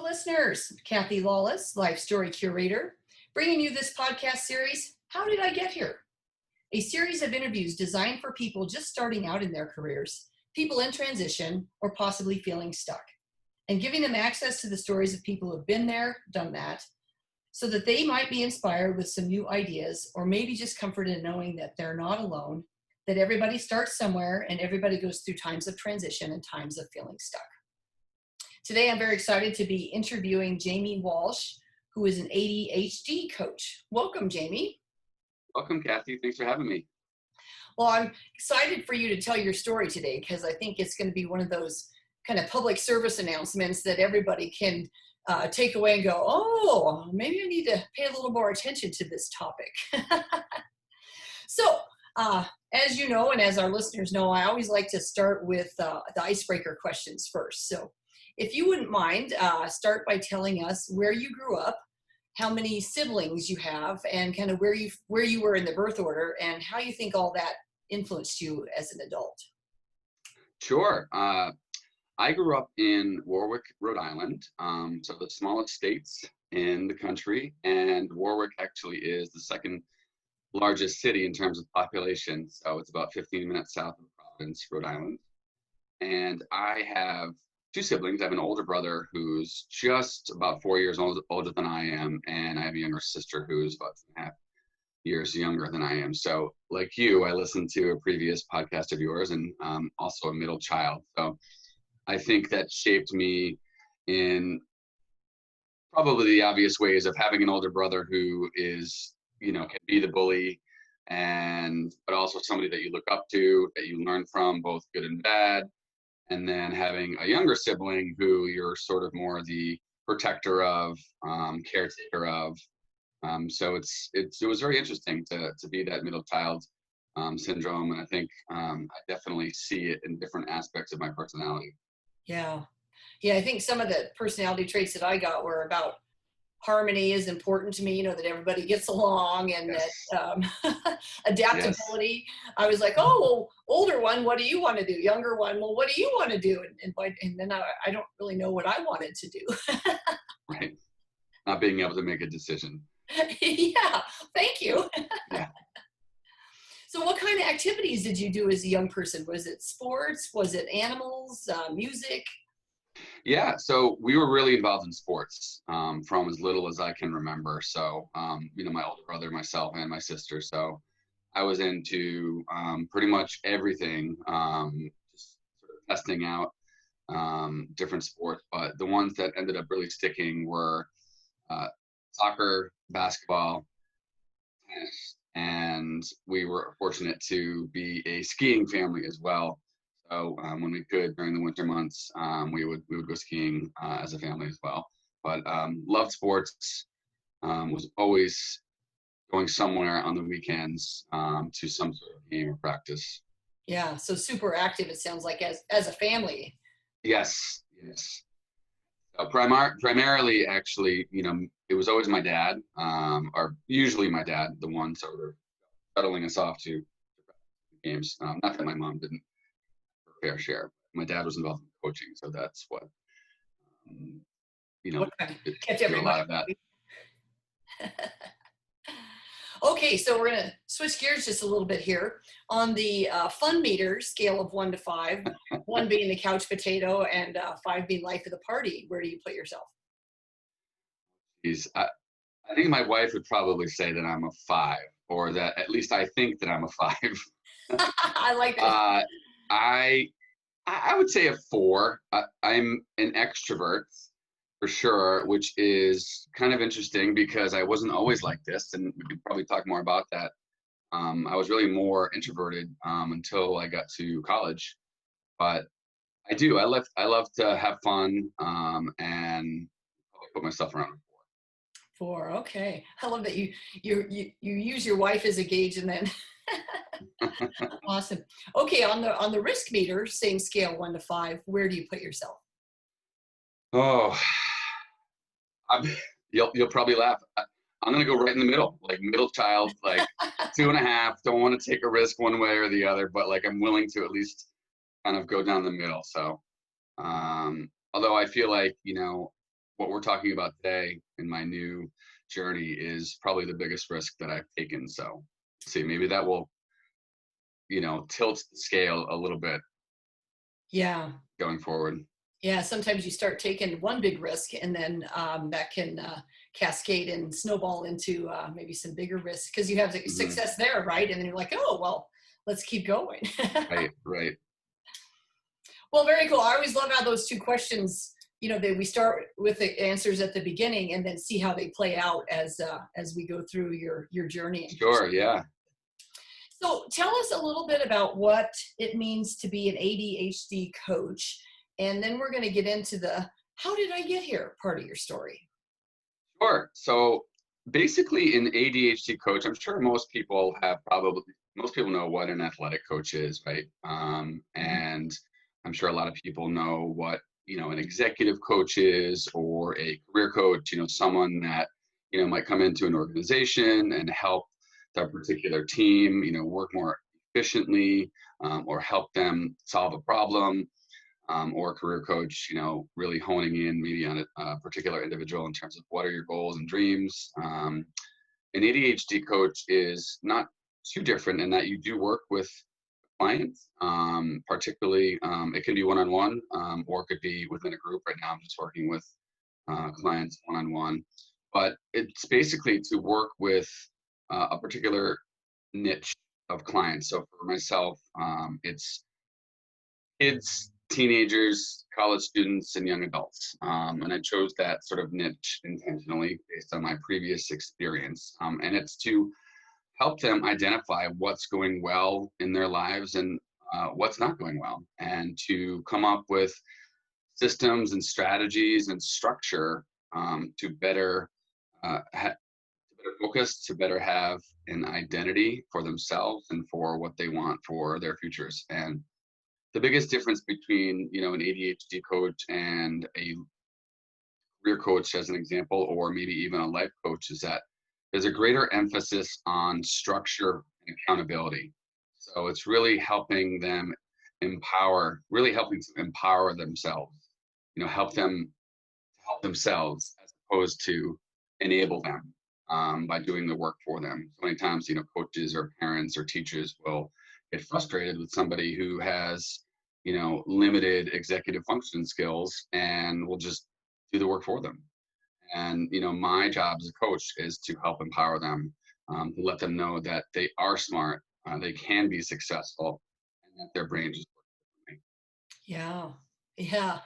listeners. Kathy Lawless, Life Story Curator, bringing you this podcast series, How Did I Get Here? A series of interviews designed for people just starting out in their careers, people in transition, or possibly feeling stuck, and giving them access to the stories of people who have been there, done that, so that they might be inspired with some new ideas, or maybe just comforted in knowing that they're not alone, that everybody starts somewhere and everybody goes through times of transition and times of feeling stuck. Today, I'm very excited to be interviewing Jamie Walsh, who is an ADHD coach. Welcome, Jamie. Welcome, Kathy. Thanks for having me. Well, I'm excited for you to tell your story today because I think it's going to be one of those kind of public service announcements that everybody can take away and go, oh, maybe I need to pay a little more attention to this topic. So, as you know, and as our listeners know, I always like to start with the icebreaker questions first. So if you wouldn't mind, start by telling us where you grew up, how many siblings you have, and kind of where you were in the birth order, and how you think all that influenced you as an adult. Sure. I grew up in Warwick, Rhode Island, so the smallest states in the country, and Warwick actually is the second largest city in terms of population, so it's about 15 minutes south of Providence, Rhode Island. And I have two siblings. I have an older brother who's just about 4 years older than I am, and I have a younger sister who's about 2.5 years younger than I am. So like you, I listened to a previous podcast of yours, and also a middle child. So I think that shaped me in probably the obvious ways of having an older brother who is, can be the bully, but also somebody that you look up to, that you learn from, both good and bad. And then having a younger sibling who you're sort of more the protector of, caretaker of. So it was very interesting to be that middle child syndrome. And I think I definitely see it in different aspects of my personality. Yeah. I think some of the personality traits that I got were about harmony is important to me, that everybody gets along, and Yes. that adaptability. Yes. I was like, oh, well, older one, what do you want to do? Younger one, well, what do you want to do? And then I don't really know what I wanted to do. Right. Not being able to make a decision. Yeah. Thank you. Yeah. So what kind of activities did you do as a young person? Was it sports? Was it animals, music? Yeah, so we were really involved in sports from as little as I can remember. So, my older brother, myself, and my sister. So I was into pretty much everything, just sort of testing out different sports. But the ones that ended up really sticking were soccer, basketball, tennis, and we were fortunate to be a skiing family as well. So when we could during the winter months, we would go skiing as a family as well. But loved sports. Was always going somewhere on the weekends to some sort of game or practice. Yeah, so super active. It sounds like as a family. Yes. Primarily, actually, it was always my dad, or usually my dad, the one sort of shuttling us off to games. Not that my mom didn't. Fair share. My dad was involved in coaching, so that's what kept everybody. A lot of that. Okay, so we're gonna switch gears just a little bit here on the fun meter scale of 1 to 5. 1 being the couch potato, and 5 being life of the party. Where do you put yourself? I think my wife would probably say that I'm a 5, or that at least I think that I'm a 5. I like that. I would say a 4. I'm an extrovert for sure, which is kind of interesting because I wasn't always like this, and we could probably talk more about that. I was really more introverted until I got to college, but I do. I love to have fun, and probably put myself around a 4. Okay, I love that you use your wife as a gauge, and then. Awesome. Okay, on the risk meter, same scale, 1 to 5, where do you put yourself? Oh, you'll probably laugh. I'm gonna go right in the middle, like middle child, like 2.5. Don't want to take a risk one way or the other, but like I'm willing to at least kind of go down the middle. So, although I feel like what we're talking about today in my new journey is probably the biggest risk that I've taken. So see, maybe that will, tilt the scale a little bit Yeah. going forward. Yeah, sometimes you start taking one big risk, and then that can cascade and snowball into maybe some bigger risks because you have Hmm. success there, right? And then you're like, oh, well, let's keep going. Right, right. Well, very cool. I always love how those two questions, that we start with the answers at the beginning and then see how they play out as we go through your journey and Sure, yeah. So tell us a little bit about what it means to be an ADHD coach. And then we're going to get into the how did I get here part of your story. Sure. So basically, an ADHD coach, I'm sure most people know what an athletic coach is, right? Mhm. And I'm sure a lot of people know what, an executive coach is or a career coach, someone that, might come into an organization and help their particular team, work more efficiently, or help them solve a problem, or a career coach, really honing in maybe on a particular individual in terms of what are your goals and dreams. An ADHD coach is not too different in that you do work with clients, particularly it can be one-on-one, or it could be within a group. Right now, I'm just working with clients one-on-one, but it's basically to work with a particular niche of clients. So for myself, it's kids, teenagers, college students, and young adults. And I chose that sort of niche intentionally based on my previous experience. And it's to help them identify what's going well in their lives and what's not going well, and to come up with systems and strategies and structure to better focus, to better have an identity for themselves and for what they want for their futures. And the biggest difference between an ADHD coach and a career coach, as an example, or maybe even a life coach, is that there's a greater emphasis on structure and accountability. So it's really helping to empower themselves. Help themselves as opposed to enable them by doing the work for them. So many times, coaches or parents or teachers will get frustrated with somebody who has, limited executive function skills and will just do the work for them. And, my job as a coach is to help empower them, to let them know that they are smart, they can be successful, and that their brain just works. Yeah. Yeah.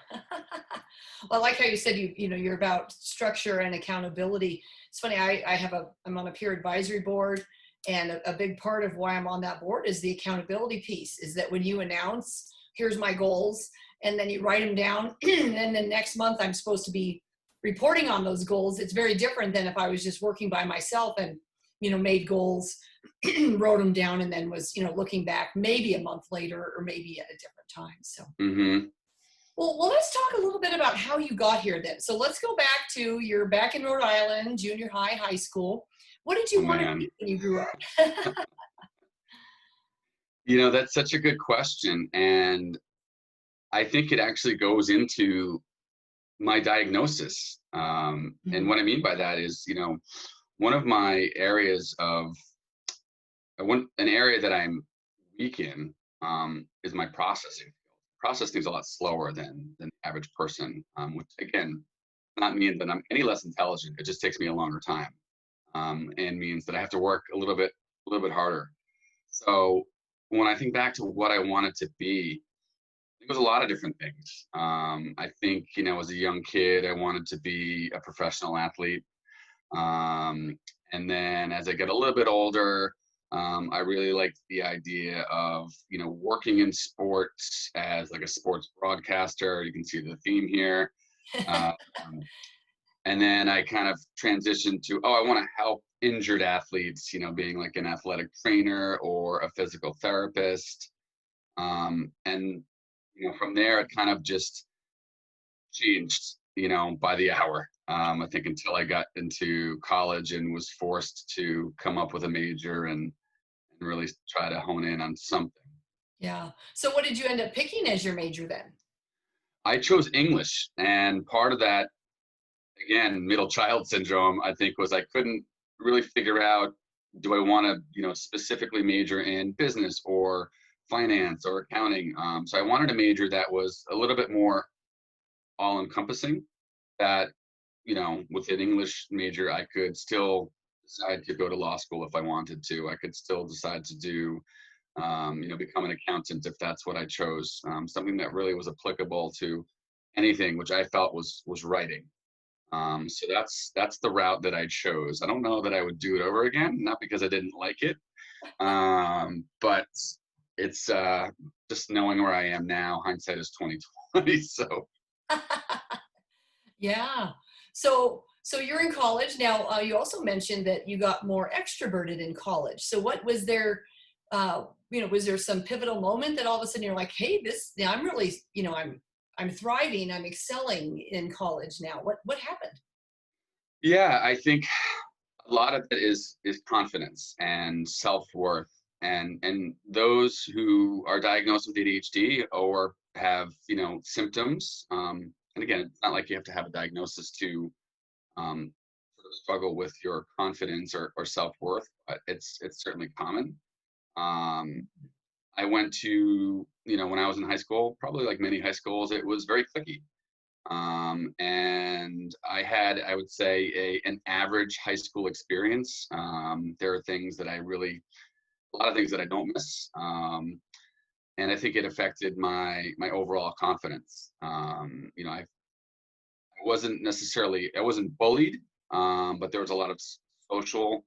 Well, I like how you said you're about structure and accountability. It's funny, I'm on a peer advisory board, and a big part of why I'm on that board is the accountability piece, is that when you announce, here's my goals, and then you write them down, and then next month I'm supposed to be reporting on those goals. It's very different than if I was just working by myself and, made goals, wrote them down, and then was, looking back maybe a month later or maybe at a different time. So. Mm-hmm. Well, let's talk a little bit about how you got here then. So let's go back to you're back in Rhode Island, junior high, high school. What did Oh you want to man. be when you grew up? That's such a good question. And I think it actually goes into my diagnosis. And Mhm. what I mean by that is, one of my areas of an area that I'm weak in, is my processing. Process things a lot slower than the average person, which again, not mean that I'm any less intelligent. It just takes me a longer time, and means that I have to work a little bit harder. So when I think back to what I wanted to be, it was a lot of different things. I think, as a young kid, I wanted to be a professional athlete. Um, and then as I get a little bit older, I really liked the idea of, working in sports as like a sports broadcaster. You can see the theme here. Uh, um, and then I kind of transitioned to, oh, I want to help injured athletes, being like an athletic trainer or a physical therapist. And from there, it kind of just changed, by the hour. I think until I got into college and was forced to come up with a major and really try to hone in on something. Yeah. So what did you end up picking as your major then? I chose English, and part of that again, middle child syndrome, I think, was I couldn't really figure out, do I want to, specifically major in business or finance or accounting? So I wanted a major that was a little bit more all encompassing, that, with an English major, I could still decide to go to law school if I wanted to. I could still decide to do, become an accountant if that's what I chose. Something that really was applicable to anything, which I felt was writing. So that's the route that I chose. I don't know that I would do it over again, not because I didn't like it, but it's just knowing where I am now. Hindsight is 2020. So Yeah. So you're in college now. You also mentioned that you got more extroverted in college. So what was there? Was there some pivotal moment that all of a sudden you're like, hey, I'm really, I'm thriving. I'm excelling in college now. What happened? yeah, I think a lot of it is confidence and self-worth, and those who are diagnosed with ADHD or have symptoms, and again, it's not like you have to have a diagnosis to sort of struggle with your confidence or self-worth, but it's certainly common. um, I went to, when I was in high school, probably like many high schools, it was very clicky. And I had, I would say, an average high school experience. There are things that a lot of things that I don't miss. And I think it affected my overall confidence. I wasn't bullied, but there was a lot of social,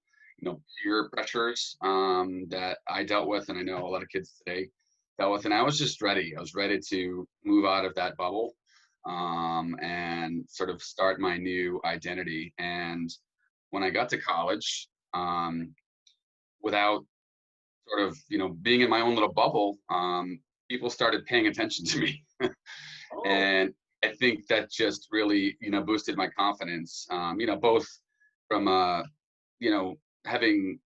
peer pressures that I dealt with, and I know a lot of kids today dealt with. And I was just ready. I was ready to move out of that bubble, and sort of start my new identity. And when I got to college, without sort of being in my own little bubble, people started paying attention to me. Oh, And I think that just really boosted my confidence, both from having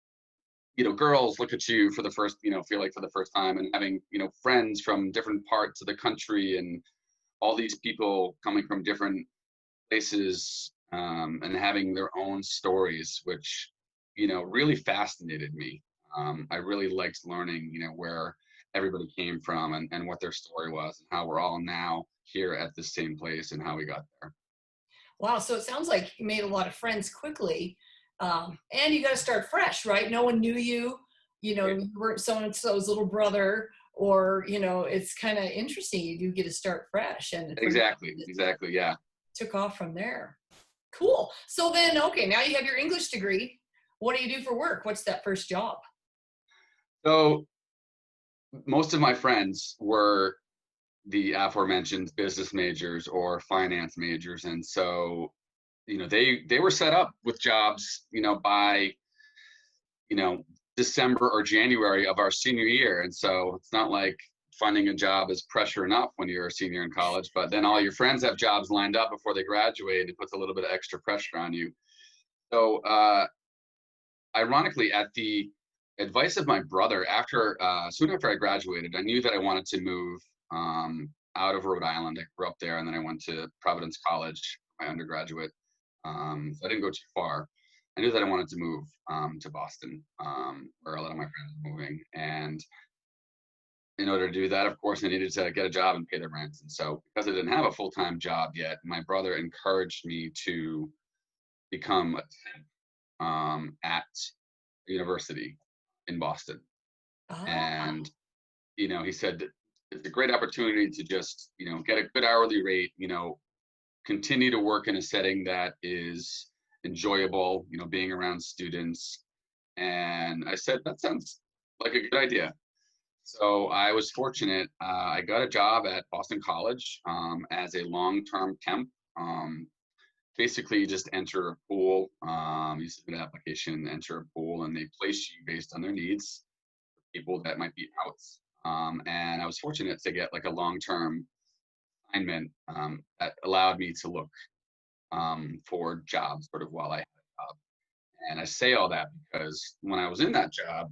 girls look at you for the first feel like for the first time, and having friends from different parts of the country, and all these people coming from different places, and having their own stories, which really fascinated me. I really liked learning where everybody came from, and what their story was, and how we're all now here at the same place, and how we got there. wow. So it sounds like you made a lot of friends quickly. And you got to start fresh, right? No one knew you. Right. You weren't so and so's little brother, or it's kind of interesting. You do get to start fresh, and for you, Exactly, yeah. took off from there. Cool. So then, okay, now you have your English degree. What do you do for work? What's that first job? So most of my friends were the aforementioned business majors or finance majors, and so they were set up with jobs by you know December or January of our senior year. And so it's not like finding a job is pressure enough when you're a senior in college, but then all your friends have jobs lined up before they graduate. It puts a little bit of extra pressure on you. So ironically, at the advice of my brother, after soon after I graduated, I knew that I wanted to move out of Rhode Island. I grew up there, and then I went to Providence College, my undergraduate. So I didn't go too far. I knew that I wanted to move to Boston, where a lot of my friends were moving. And in order to do that, of course, I needed to get a job and pay the rent. And so, because I didn't have a full-time job yet, my brother encouraged me to become a temp at a university in Boston. Ah, And he said it's a great opportunity to just get a good hourly rate, continue to work in a setting that is enjoyable, being around students. And I said, that sounds like a good idea. So I was fortunate. I got a job at Boston College as a long-term temp. Basically, you just enter a pool. You submit an application, enter a pool, and they place you based on their needs, people that might be outs. And I was fortunate to get like a long-term assignment that allowed me to look for jobs sort of while I had a job. And I say all that because when I was in that job,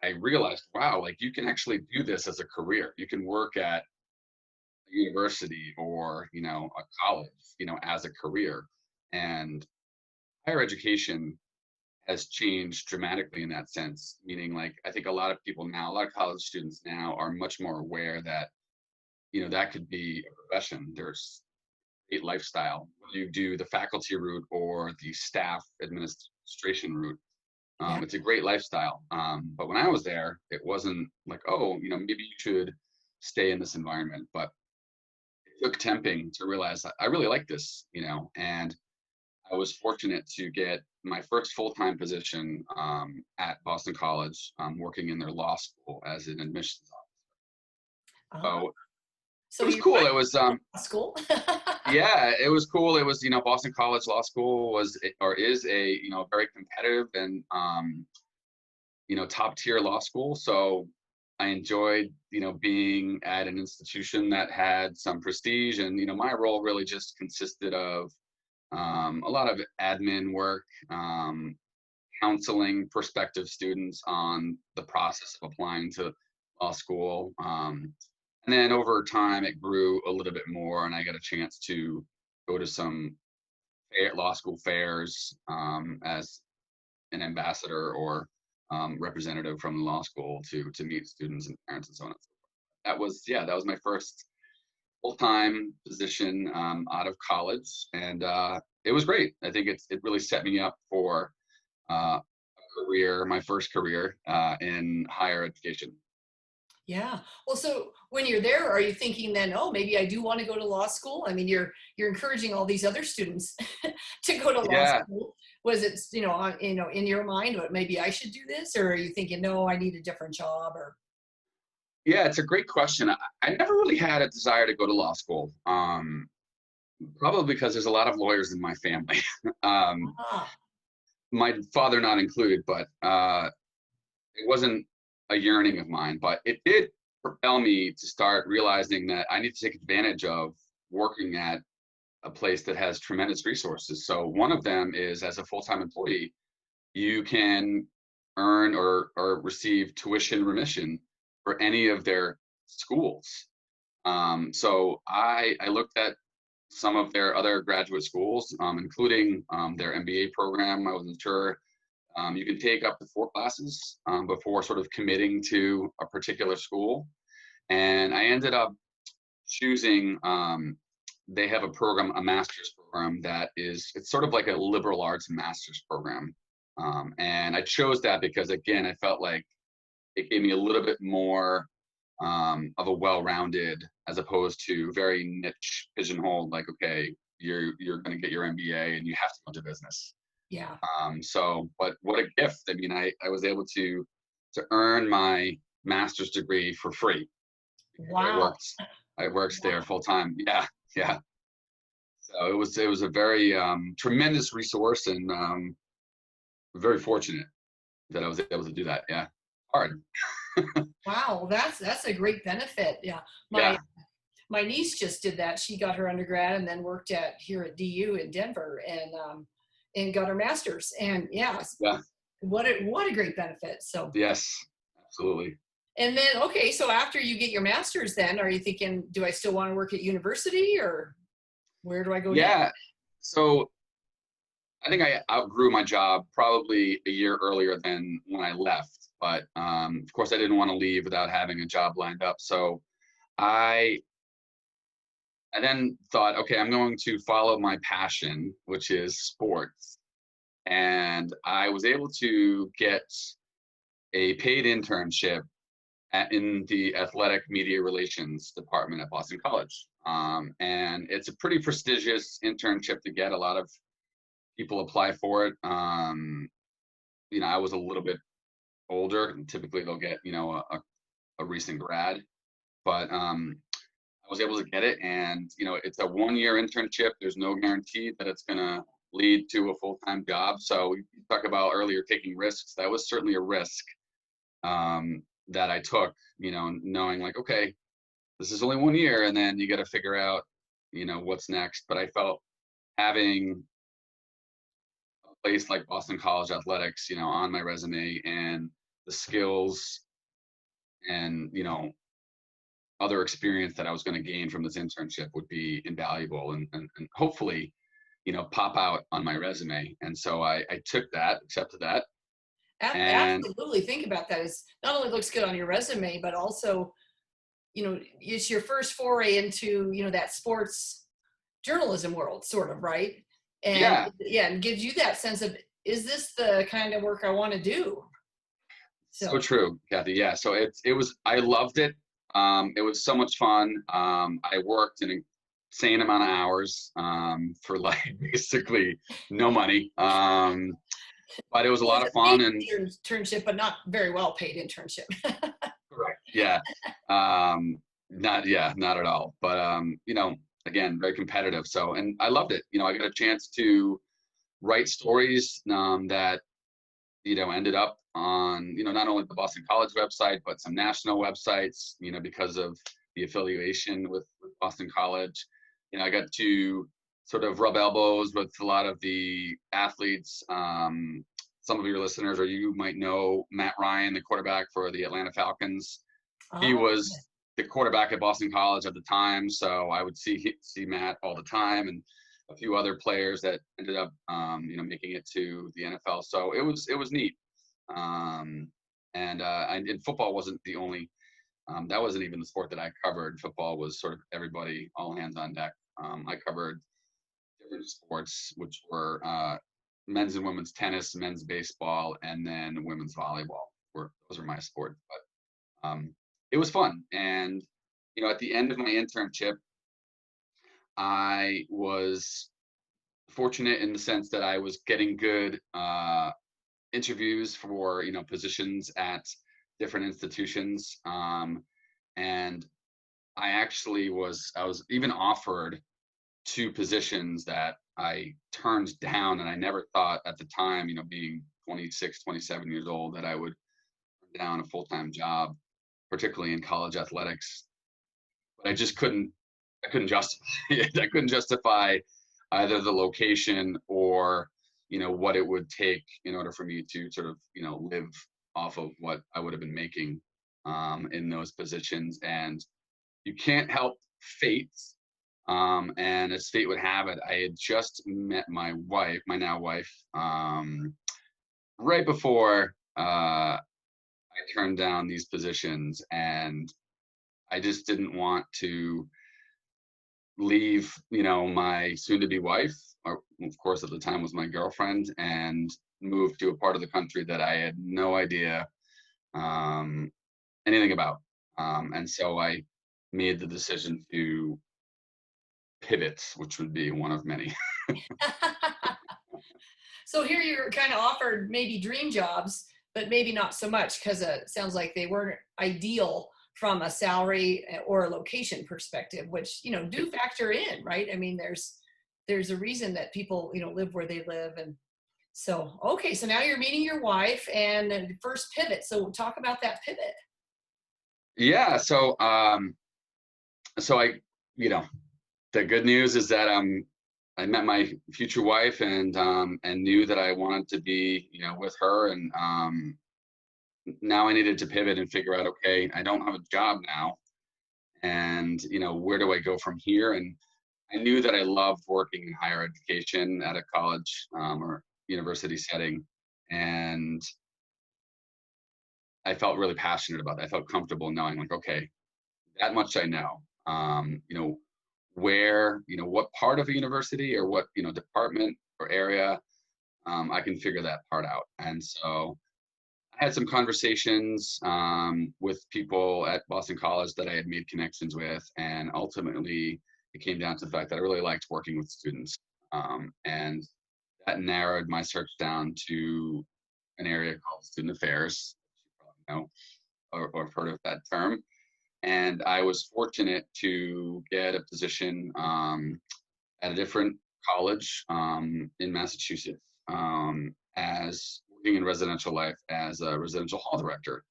I realized, wow, like you can actually do this as a career. You can work at a university or, a college, as a career. And higher education has changed dramatically in that sense, meaning like I think a lot of people now, a lot of college students now are much more aware that, that could be a profession. There's a lifestyle. Whether you do the faculty route or the staff administration route, Yeah. it's a great lifestyle. But when I was there, it wasn't like, oh, maybe you should stay in this environment. But it took temping to realize that I really like this, and I was fortunate to get my first full-time position at Boston College, working in their law school as an admissions Uh-huh. officer. So it So was you cool. went It was, to school? yeah, it was cool. It was, Boston College Law School was or is a, very competitive and, top tier law school. So I enjoyed, being at an institution that had some prestige, and, my role really just consisted of a lot of admin work, counseling prospective students on the process of applying to law school. And then over time, it grew a little bit more, and I got a chance to go to some law school fairs as an ambassador or representative from the law school to meet students and parents and so on and so forth. That was my first full-time position out of college, and it was great. I think it really set me up for a career, my first career in higher education. Yeah. Well, so when you're there, are you thinking then, oh, maybe I do want to go to law school? I mean, you're encouraging all these other students to go to law Yeah, school. Was it, in your mind, what maybe I should do this, or are you thinking, no, I need a different job, or? yeah, it's a great question. I never really had a desire to go to law school, probably because there's a lot of lawyers in my family. Ah, My father not included, but it wasn't a yearning of mine, but it did propel me to start realizing that I need to take advantage of working at a place that has tremendous resources. So one of them is, as a full-time employee, you can earn or receive tuition remission for any of their schools. So I looked at some of their other graduate schools, including their MBA program. I wasn't sure. You can take up to 4 classes before sort of committing to a particular school. And I ended up choosing, they have a program, a master's program it's sort of like a liberal arts master's program. And I chose that because, again, I felt like it gave me a little bit more of a well-rounded, as opposed to very niche pigeonholed, like, okay, you're going to get your MBA and you have to go into business. yeah. But what a gift. I mean, I was able to earn my master's degree for free. I Wow. worked, I worked there Wow. full time. Yeah, yeah. So it was a very tremendous resource, and very fortunate that I was able to do that. Yeah, hard. Wow. That's a great benefit. Yeah. My Yeah, my niece just did that. She got her undergrad and then worked here at DU in Denver, and got her master's. And yeah, yeah, what a great benefit. So, yes, absolutely. and then, okay, so after you get your master's, then are you thinking, do I still want to work at university, or where do I go next? Yeah. So I think I outgrew my job probably a year earlier than when I left. But of course, I didn't want to leave without having a job lined up. So I I then thought, okay, I'm going to follow my passion, which is sports. And I was able to get a paid internship in the athletic media relations department at Boston College. And it's a pretty prestigious internship to get. A lot of people apply for it. I was a little bit older, and typically they'll get, a recent grad, but I was able to get it. And, it's a 1 year internship. There's no guarantee that it's going to lead to a full-time job. So you talk about earlier taking risks. That was certainly a risk that I took, knowing like, okay, this is only 1 year, and then you got to figure out, what's next. But I felt having a place like Boston College athletics, on my resume, and the skills and, other experience that I was going to gain from this internship would be invaluable, and hopefully pop out on my resume. And so I took that, accepted that. And Absolutely. Think about that. It's not only looks good on your resume, but also, it's your first foray into, that sports journalism world, sort of, right? And yeah, yeah, and gives you that sense of, is this the kind of work I want to do? so So, true, Kathy. Yeah. So I loved it. It was so much fun. I worked an insane amount of hours for like basically no money. But it was a it was lot a of fun paid and internship, but not very well paid internship. correct. Yeah. Not at all. But again, very competitive. So, and I loved it. I got a chance to write stories that ended up on not only the Boston College website but some national websites. Because of the affiliation with Boston College. I got to sort of rub elbows with a lot of the athletes. Some of your listeners or you might know Matt Ryan, the quarterback for the Atlanta Falcons. He Oh, was the quarterback at Boston College at the time, so I would see Matt all the time, and a few other players that ended up, making it to the NFL. So it was neat. And football wasn't the only. That wasn't even the sport that I covered. Football was sort of everybody, all hands on deck. I covered different sports, which were men's and women's tennis, men's baseball, and then women's volleyball. Those were my sports. But it was fun. And at the end of my internship, I was fortunate in the sense that I was getting good interviews for positions at different institutions, and I was even offered two positions that I turned down, and I never thought at the time, being 26, 27 years old, that I would turn down a full-time job, particularly in college athletics. But I couldn't justify it. I couldn't justify either the location or what it would take in order for me to sort of live off of what I would have been making in those positions. And you can't help fate. And as fate would have it, I had just met my wife, my now wife, right before I turned down these positions, and I just didn't want to leave, my soon-to-be wife, or of course at the time was my girlfriend, and move to a part of the country that I had no idea anything about. And so I made the decision to pivot, which would be one of many. so here you're kind of offered maybe dream jobs, but maybe not so much because it sounds like they weren't ideal from a salary or a location perspective, which do factor in, right? I mean, there's a reason that people live where they live, and so okay. So now you're meeting your wife and first pivot. So talk about that pivot. Yeah. So the good news is that I met my future wife, and knew that I wanted to be with her, and now I needed to pivot and figure out, okay, I don't have a job now, and where do I go from here? And I knew that I loved working in higher education at a college or university setting, and I felt really passionate about that. I felt comfortable knowing, like, okay, that much I know. Where, what part of a university or what department or area, I can figure that part out. And so I had some conversations with people at Boston College that I had made connections with, and ultimately it came down to the fact that I really liked working with students, and that narrowed my search down to an area called student affairs. You probably know or have heard of that term. And I was fortunate to get a position at a different college in Massachusetts, as working in residential life as a residential hall director.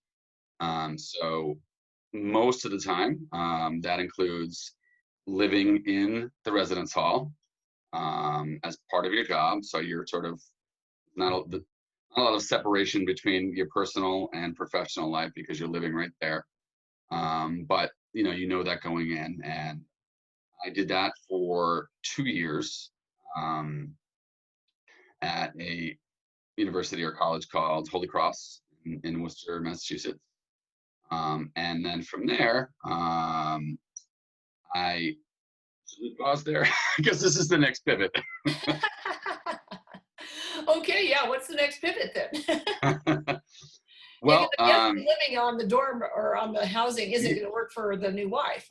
So most of the time, that includes living in the residence hall as part of your job. So you're sort of not a lot of separation between your personal and professional life because you're living right there. But that going in, and I did that for 2 years. um, at a university or college called Holy Cross in Worcester, Massachusetts. And then from there, I should we pause there because this is the next pivot. Okay, yeah. What's the next pivot then? Yeah, because Well, I'm guessing living on the dorm or on the housing isn't going to work for the new wife.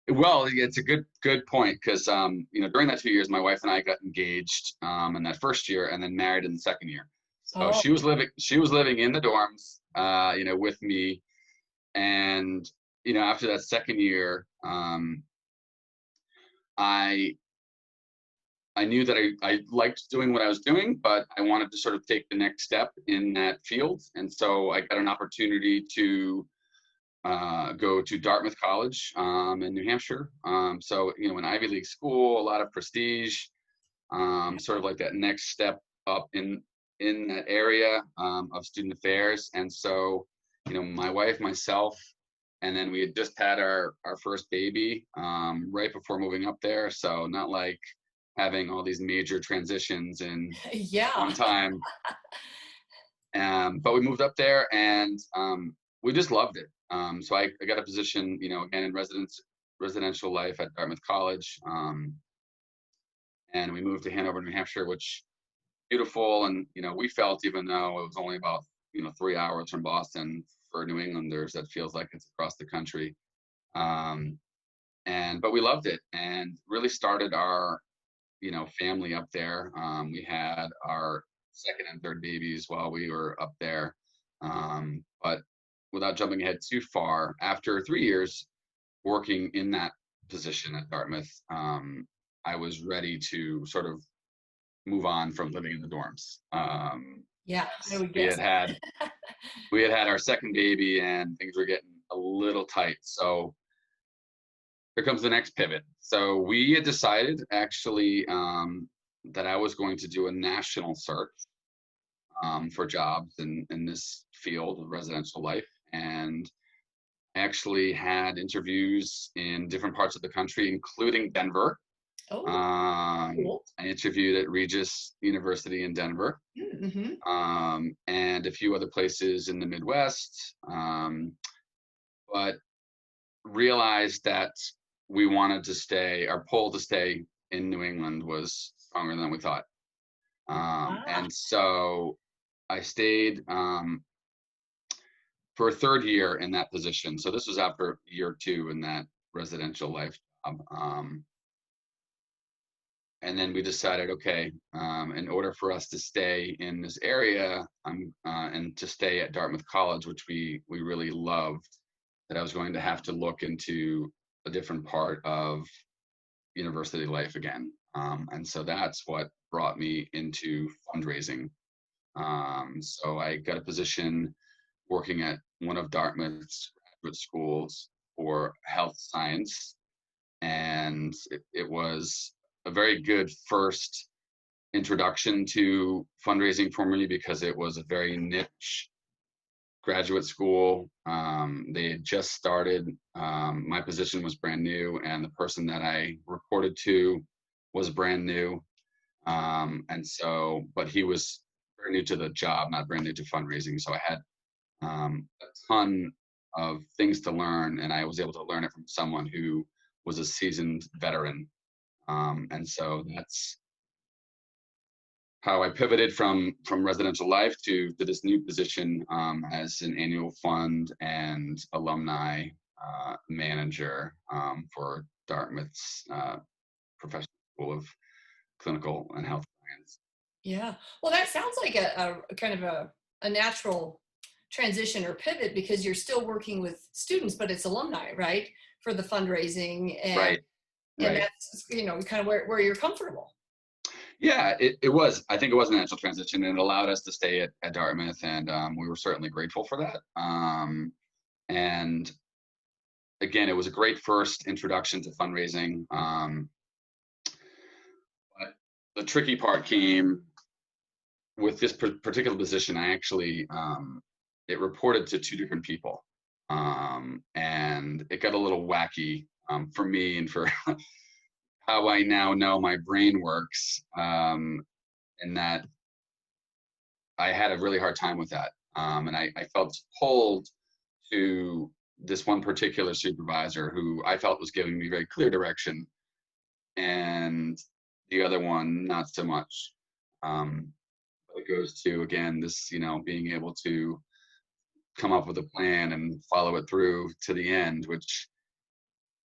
well, it's a good point because during that 2 years, my wife and I got engaged in that first year, and then married in the second year. So Oh, she was living in the dorms, with me, and after that second year, I I knew that I liked doing what I was doing, but I wanted to sort of take the next step in that field, and so I got an opportunity to go to Dartmouth College in New Hampshire. So an Ivy League school, a lot of prestige, sort of like that next step up in that area of student affairs. And so, my wife, myself, and then we had just had our first baby right before moving up there. So not like having all these major transitions in yeah. one time. But we moved up there, and we just loved it. So I got a position, again in residential life at Dartmouth College, and we moved to Hanover, New Hampshire, which beautiful. And we felt, even though it was only about 3 hours from Boston, for New Englanders, that feels like it's across the country. But we loved it, and really started our family up there. We had our second and third babies while we were up there. But without jumping ahead too far, after 3 years working in that position at Dartmouth, I was ready to sort of move on from living in the dorms. Yeah, I would We guess. had our second baby, and things were getting a little tight. So here comes the next pivot. So we had decided, actually, that I was going to do a national search for jobs in this field of residential life, and actually had interviews in different parts of the country, including Denver. Oh, cool. I interviewed at Regis University in Denver, Mm-hmm. and a few other places in the Midwest, but realized that we wanted to stay, our pull to stay in New England was stronger than we thought. Ah, And so I stayed for a third year in that position. So this was after year two in that residential life job. And then we decided, okay, in order for us to stay in this area, and to stay at Dartmouth College, which we really loved, that I was going to have to look into a different part of university life again. And so that's what brought me into fundraising. So I got a position working at one of Dartmouth's graduate schools for health science. And it was a very good first introduction to fundraising for me, because it was a very niche graduate school. They had just started. My position was brand new, and the person that I reported to was brand new. But he was very new to the job, not brand new to fundraising. So I had a ton of things to learn, and I was able to learn it from someone who was a seasoned veteran. And so that's how I pivoted from residential life to this new position as an annual fund and alumni manager for Dartmouth's Professional School of Clinical and Health Science. yeah. Well, that sounds like a kind of a natural transition or pivot, because you're still working with students, but it's alumni, right? For the fundraising, Right, and right. that's kind of where you're comfortable. Yeah, it was. I think it was a natural transition, and it allowed us to stay at Dartmouth, and we were certainly grateful for that. And again, it was a great first introduction to fundraising. But the tricky part came with this particular position. I actually, it reported to two different people, and it got a little wacky for me and for how I now know my brain works, and that I had a really hard time with that. And I felt pulled to this one particular supervisor who I felt was giving me very clear direction, and the other one not so much. But it goes to, again, this, being able to come up with a plan and follow it through to the end, which,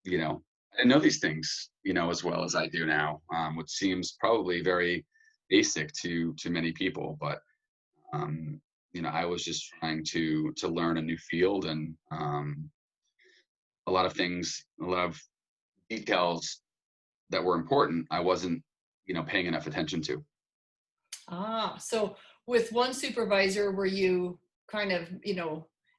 I didn't know these things, as well as I do now, which seems probably very basic to many people. But I was just trying to learn a new field, and a lot of things, a lot of details that were important, I wasn't, paying enough attention to. So with one supervisor, were you kind of,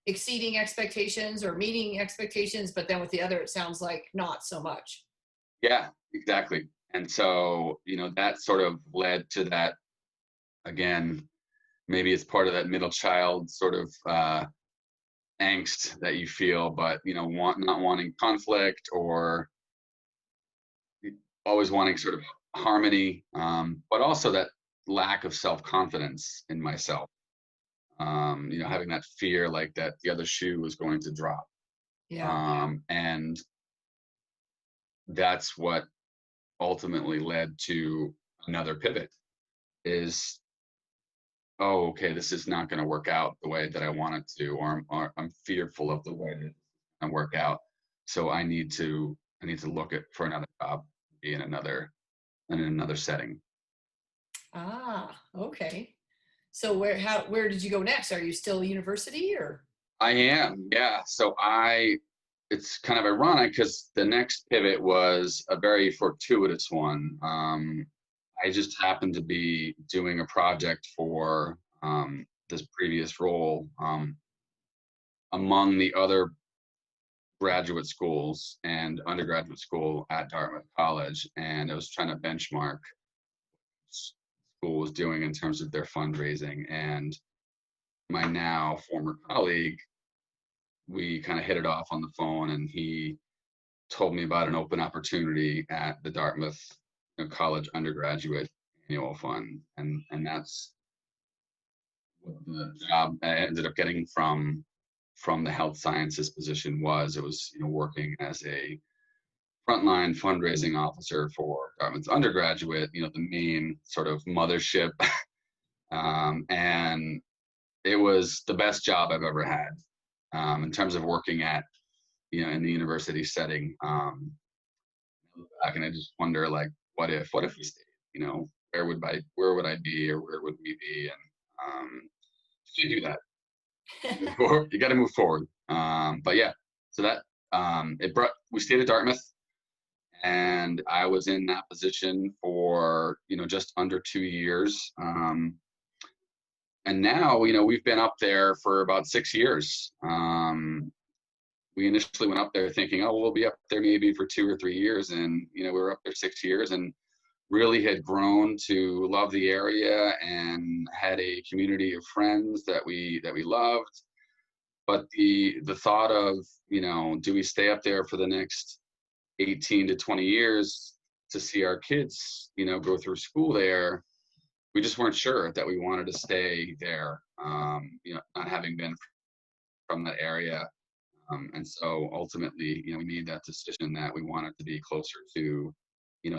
exceeding expectations or meeting expectations, but then with the other, it sounds like not so much. Yeah, exactly. And so, that sort of led to that, again, maybe it's part of that middle child sort of angst that you feel, but, not wanting conflict, or always wanting sort of harmony, but also that lack of self-confidence in myself. Having that fear, like that the other shoe was going to drop. Yeah. And that's what ultimately led to another pivot is, oh, okay, this is not going to work out the way that I want it to, or I'm fearful of the way that it's going to work out. So I need to look for another job, be in another setting. Okay. So where did you go next? Are you still university or? I am, yeah. So it's kind of ironic because the next pivot was a very fortuitous one. I just happened to be doing a project for this previous role among the other graduate schools and undergraduate school at Dartmouth College, and I was trying to benchmark school was doing in terms of their fundraising. And my now former colleague, we kind of hit it off on the phone, and he told me about an open opportunity at the Dartmouth College undergraduate annual fund, and that's what the job I ended up getting from the health sciences position was. It was working as a frontline fundraising officer for Dartmouth's undergraduate, the main sort of mothership. And it was the best job I've ever had in terms of working at, in the university setting. I can just wonder, like, what if we stayed? Where would I be, or where would we be? And you do that. You got to move forward. But yeah, so that we stayed at Dartmouth, and I was in that position for just under 2 years. And now we've been up there for about 6 years. We initially went up there thinking, oh, we'll be up there maybe for 2 or 3 years, and we were up there 6 years, and really had grown to love the area and had a community of friends that we loved. But the thought of, do we stay up there for the next 18 to 20 years to see our kids, go through school there? We just weren't sure that we wanted to stay there, not having been from that area. And so ultimately, we made that decision that we wanted to be closer to,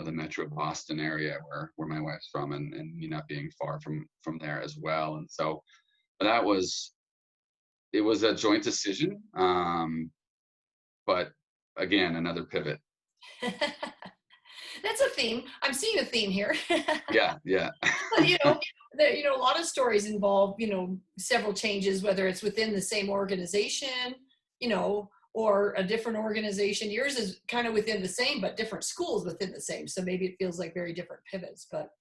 the Metro Boston area where my wife's from, and me not being far from there as well. And so it was a joint decision. But again, another pivot. That's a theme. I'm seeing a theme here. Yeah. But, a lot of stories involve, several changes, whether it's within the same organization, or a different organization. Yours is kind of within the same, but different schools within the same. So maybe it feels like very different pivots, but.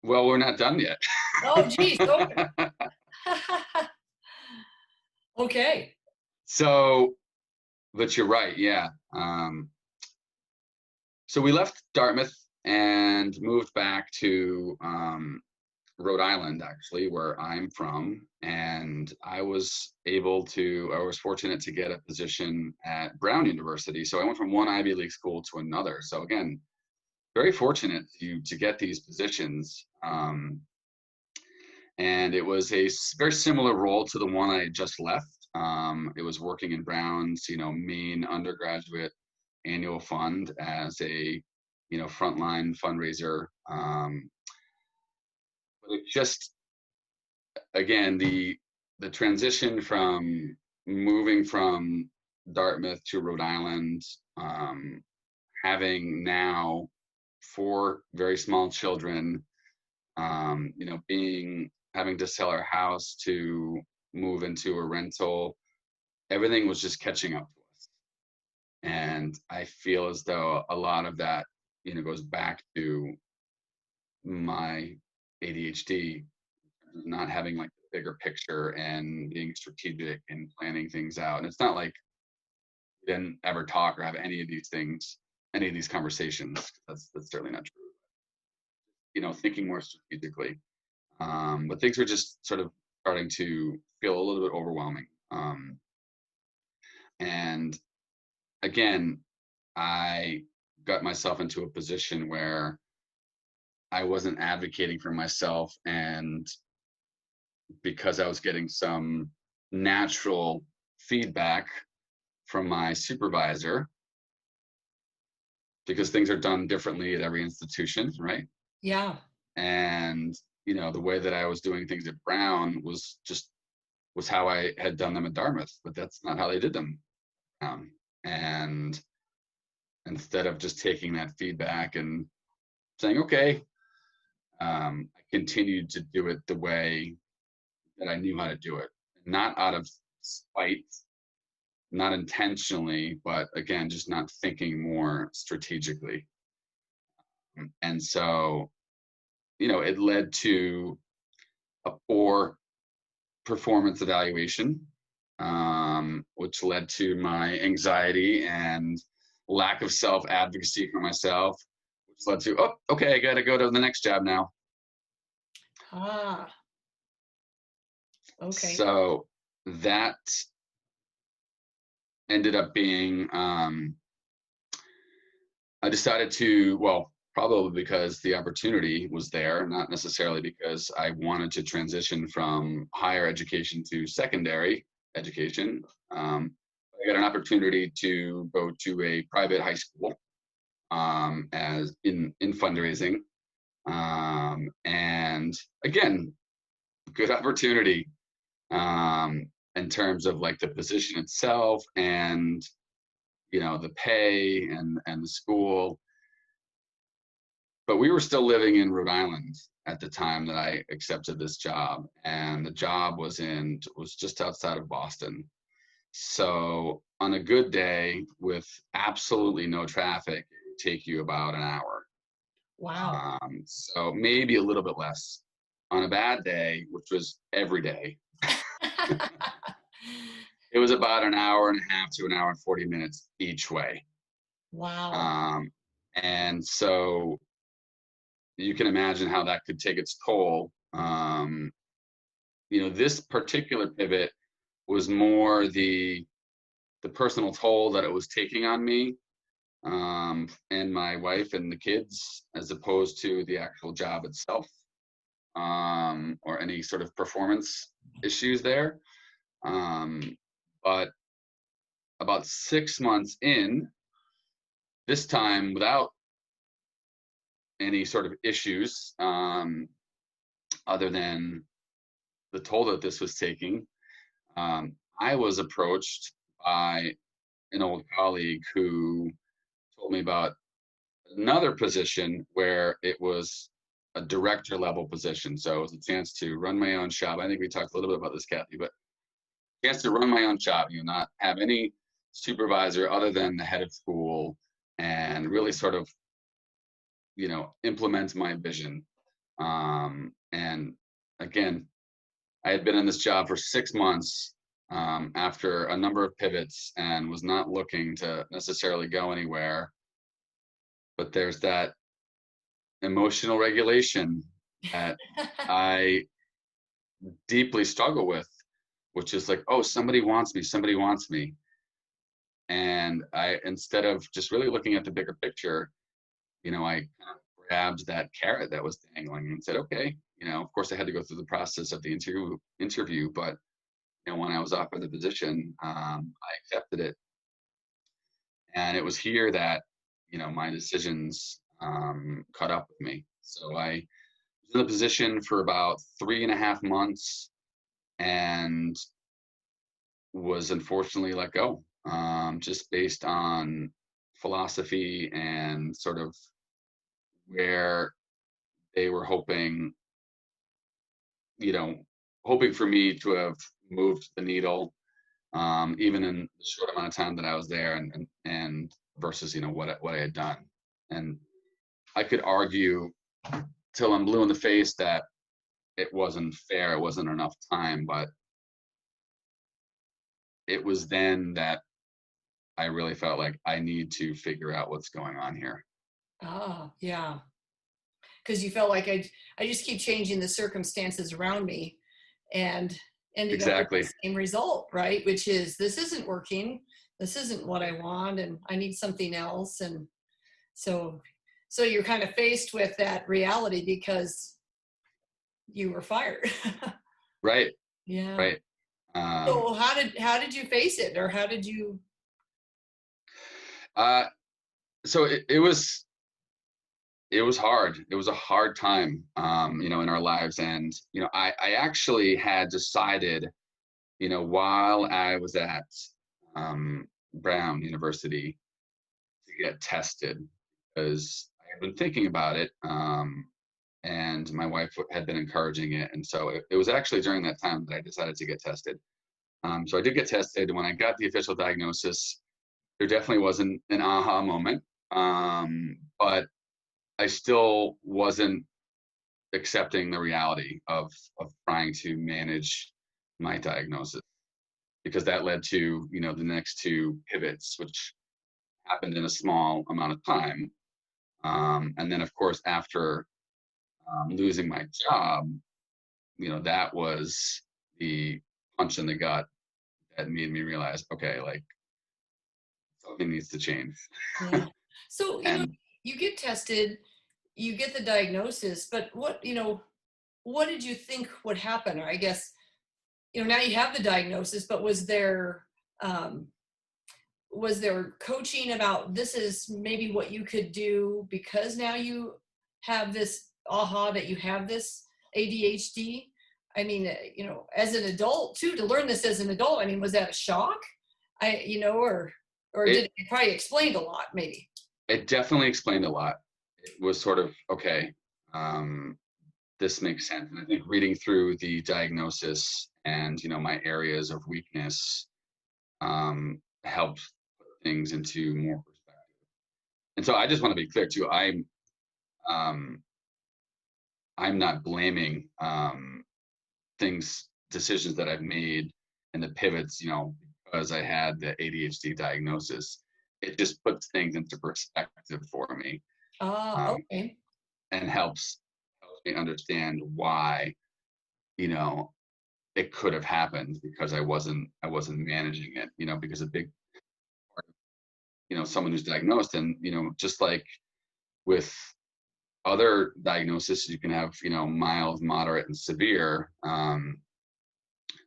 Well, we're not done yet. Oh, geez. Okay. Okay. So, but you're right. Yeah. So we left Dartmouth and moved back to Rhode Island, actually, where I'm from. And I was fortunate to get a position at Brown University. So I went from one Ivy League school to another. So again, very fortunate to get these positions. And it was a very similar role to the one I just left. It was working in Brown's, main undergraduate annual fund as a, frontline fundraiser. But it just, again, the transition from moving from Dartmouth to Rhode Island, having now 4 very small children, having to sell our house to move into a rental, everything was just catching up to us. And I feel as though a lot of that, goes back to my ADHD, not having like the bigger picture and being strategic and planning things out. And it's not like we didn't ever talk or have any of these things, any of these conversations. That's certainly not true. Thinking more strategically. But things are just sort of starting to feel a little bit overwhelming. And again, I got myself into a position where I wasn't advocating for myself, and because I was getting some natural feedback from my supervisor, because things are done differently at every institution, right? Yeah. And the way that I was doing things at Brown was how I had done them at Dartmouth, but that's not how they did them. And instead of just taking that feedback and saying, okay, I continued to do it the way that I knew how to do it, not out of spite, not intentionally, but again, just not thinking more strategically. And so, it led to a poor performance evaluation, which led to my anxiety and lack of self-advocacy for myself, which led to, oh, okay, I got to go to the next job now. Ah, okay. So that ended up being, I decided to, well, probably because the opportunity was there, not necessarily because I wanted to transition from higher education to secondary education. I got an opportunity to go to a private high school as in fundraising. And again, good opportunity in terms of like the position itself and, the pay and the school. But we were still living in Rhode Island at the time that I accepted this job, and the job was just outside of Boston. So on a good day with absolutely no traffic, it would take you about an hour. Wow. So maybe a little bit less. On a bad day, which was every day, it was about an hour and a half to an hour and 40 minutes each way. Wow. And so you can imagine how that could take its toll. This particular pivot was more the personal toll that it was taking on me and my wife and the kids, as opposed to the actual job itself or any sort of performance issues there. But about 6 months in, this time without any sort of issues other than the toll that this was taking, I was approached by an old colleague who told me about another position where it was a director level position. So it was a chance to run my own shop. I think we talked a little bit about this, Kathy, but a chance to run my own shop, not have any supervisor other than the head of school, and really sort of, implement my vision. And again, I had been in this job for 6 months after a number of pivots and was not looking to necessarily go anywhere. But there's that emotional regulation that I deeply struggle with, which is like, oh, somebody wants me. And I, instead of just really looking at the bigger picture, I kind of grabbed that carrot that was dangling and said, okay, of course I had to go through the process of the interview, but when I was offered the position, I accepted it. And it was here that, my decisions caught up with me. So I was in the position for about 3.5 months and was unfortunately let go, just based on philosophy and sort of where they were you know, hoping for me to have moved the needle, even in the short amount of time that I was there, and versus what I had done. And I could argue till I'm blue in the face that it wasn't fair, it wasn't enough time, but it was then that I really felt like I need to figure out what's going on here. Ah, yeah. Because you felt like I just keep changing the circumstances around me and ended up with the Exactly. same result, right? Which is this isn't working. This isn't what I want, and I need something else. And so you're kind of faced with that reality because you were fired. Right. Yeah. Right. Um, So how did you face it, or how did you? uh, so it was hard. It was a hard time, in our lives. And, I actually had decided, while I was at Brown University to get tested because I had been thinking about it. And my wife had been encouraging it. And so it was actually during that time that I decided to get tested. So I did get tested. When I got the official diagnosis, there definitely wasn't an aha moment. But I still wasn't accepting the reality of trying to manage my diagnosis, because that led to the next two pivots, which happened in a small amount of time. And then, of course, after losing my job, that was the punch in the gut that made me realize, okay, like something needs to change. Yeah. So, And you get tested, you get the diagnosis, but what did you think would happen? Or I guess, now you have the diagnosis, but um, was there coaching about this is maybe what you could do because now you have this aha that you have this ADHD? I mean, as an adult too, to learn this as an adult, I mean, was that a shock? Or did it it probably explained a lot, maybe? it definitely explained a lot. It was sort of okay. Um, this makes sense. And I think reading through the diagnosis and my areas of weakness helped put things into more perspective. And so I just want to be clear too. Um, I'm not blaming decisions that I've made and the pivots, because I had the ADHD diagnosis. It just puts things into perspective for me, Ah, um, okay. and helps me understand why you know it could have happened, because I wasn't managing it. Because a big part of someone who's diagnosed, and just like with other diagnoses, you can have mild, moderate, and severe.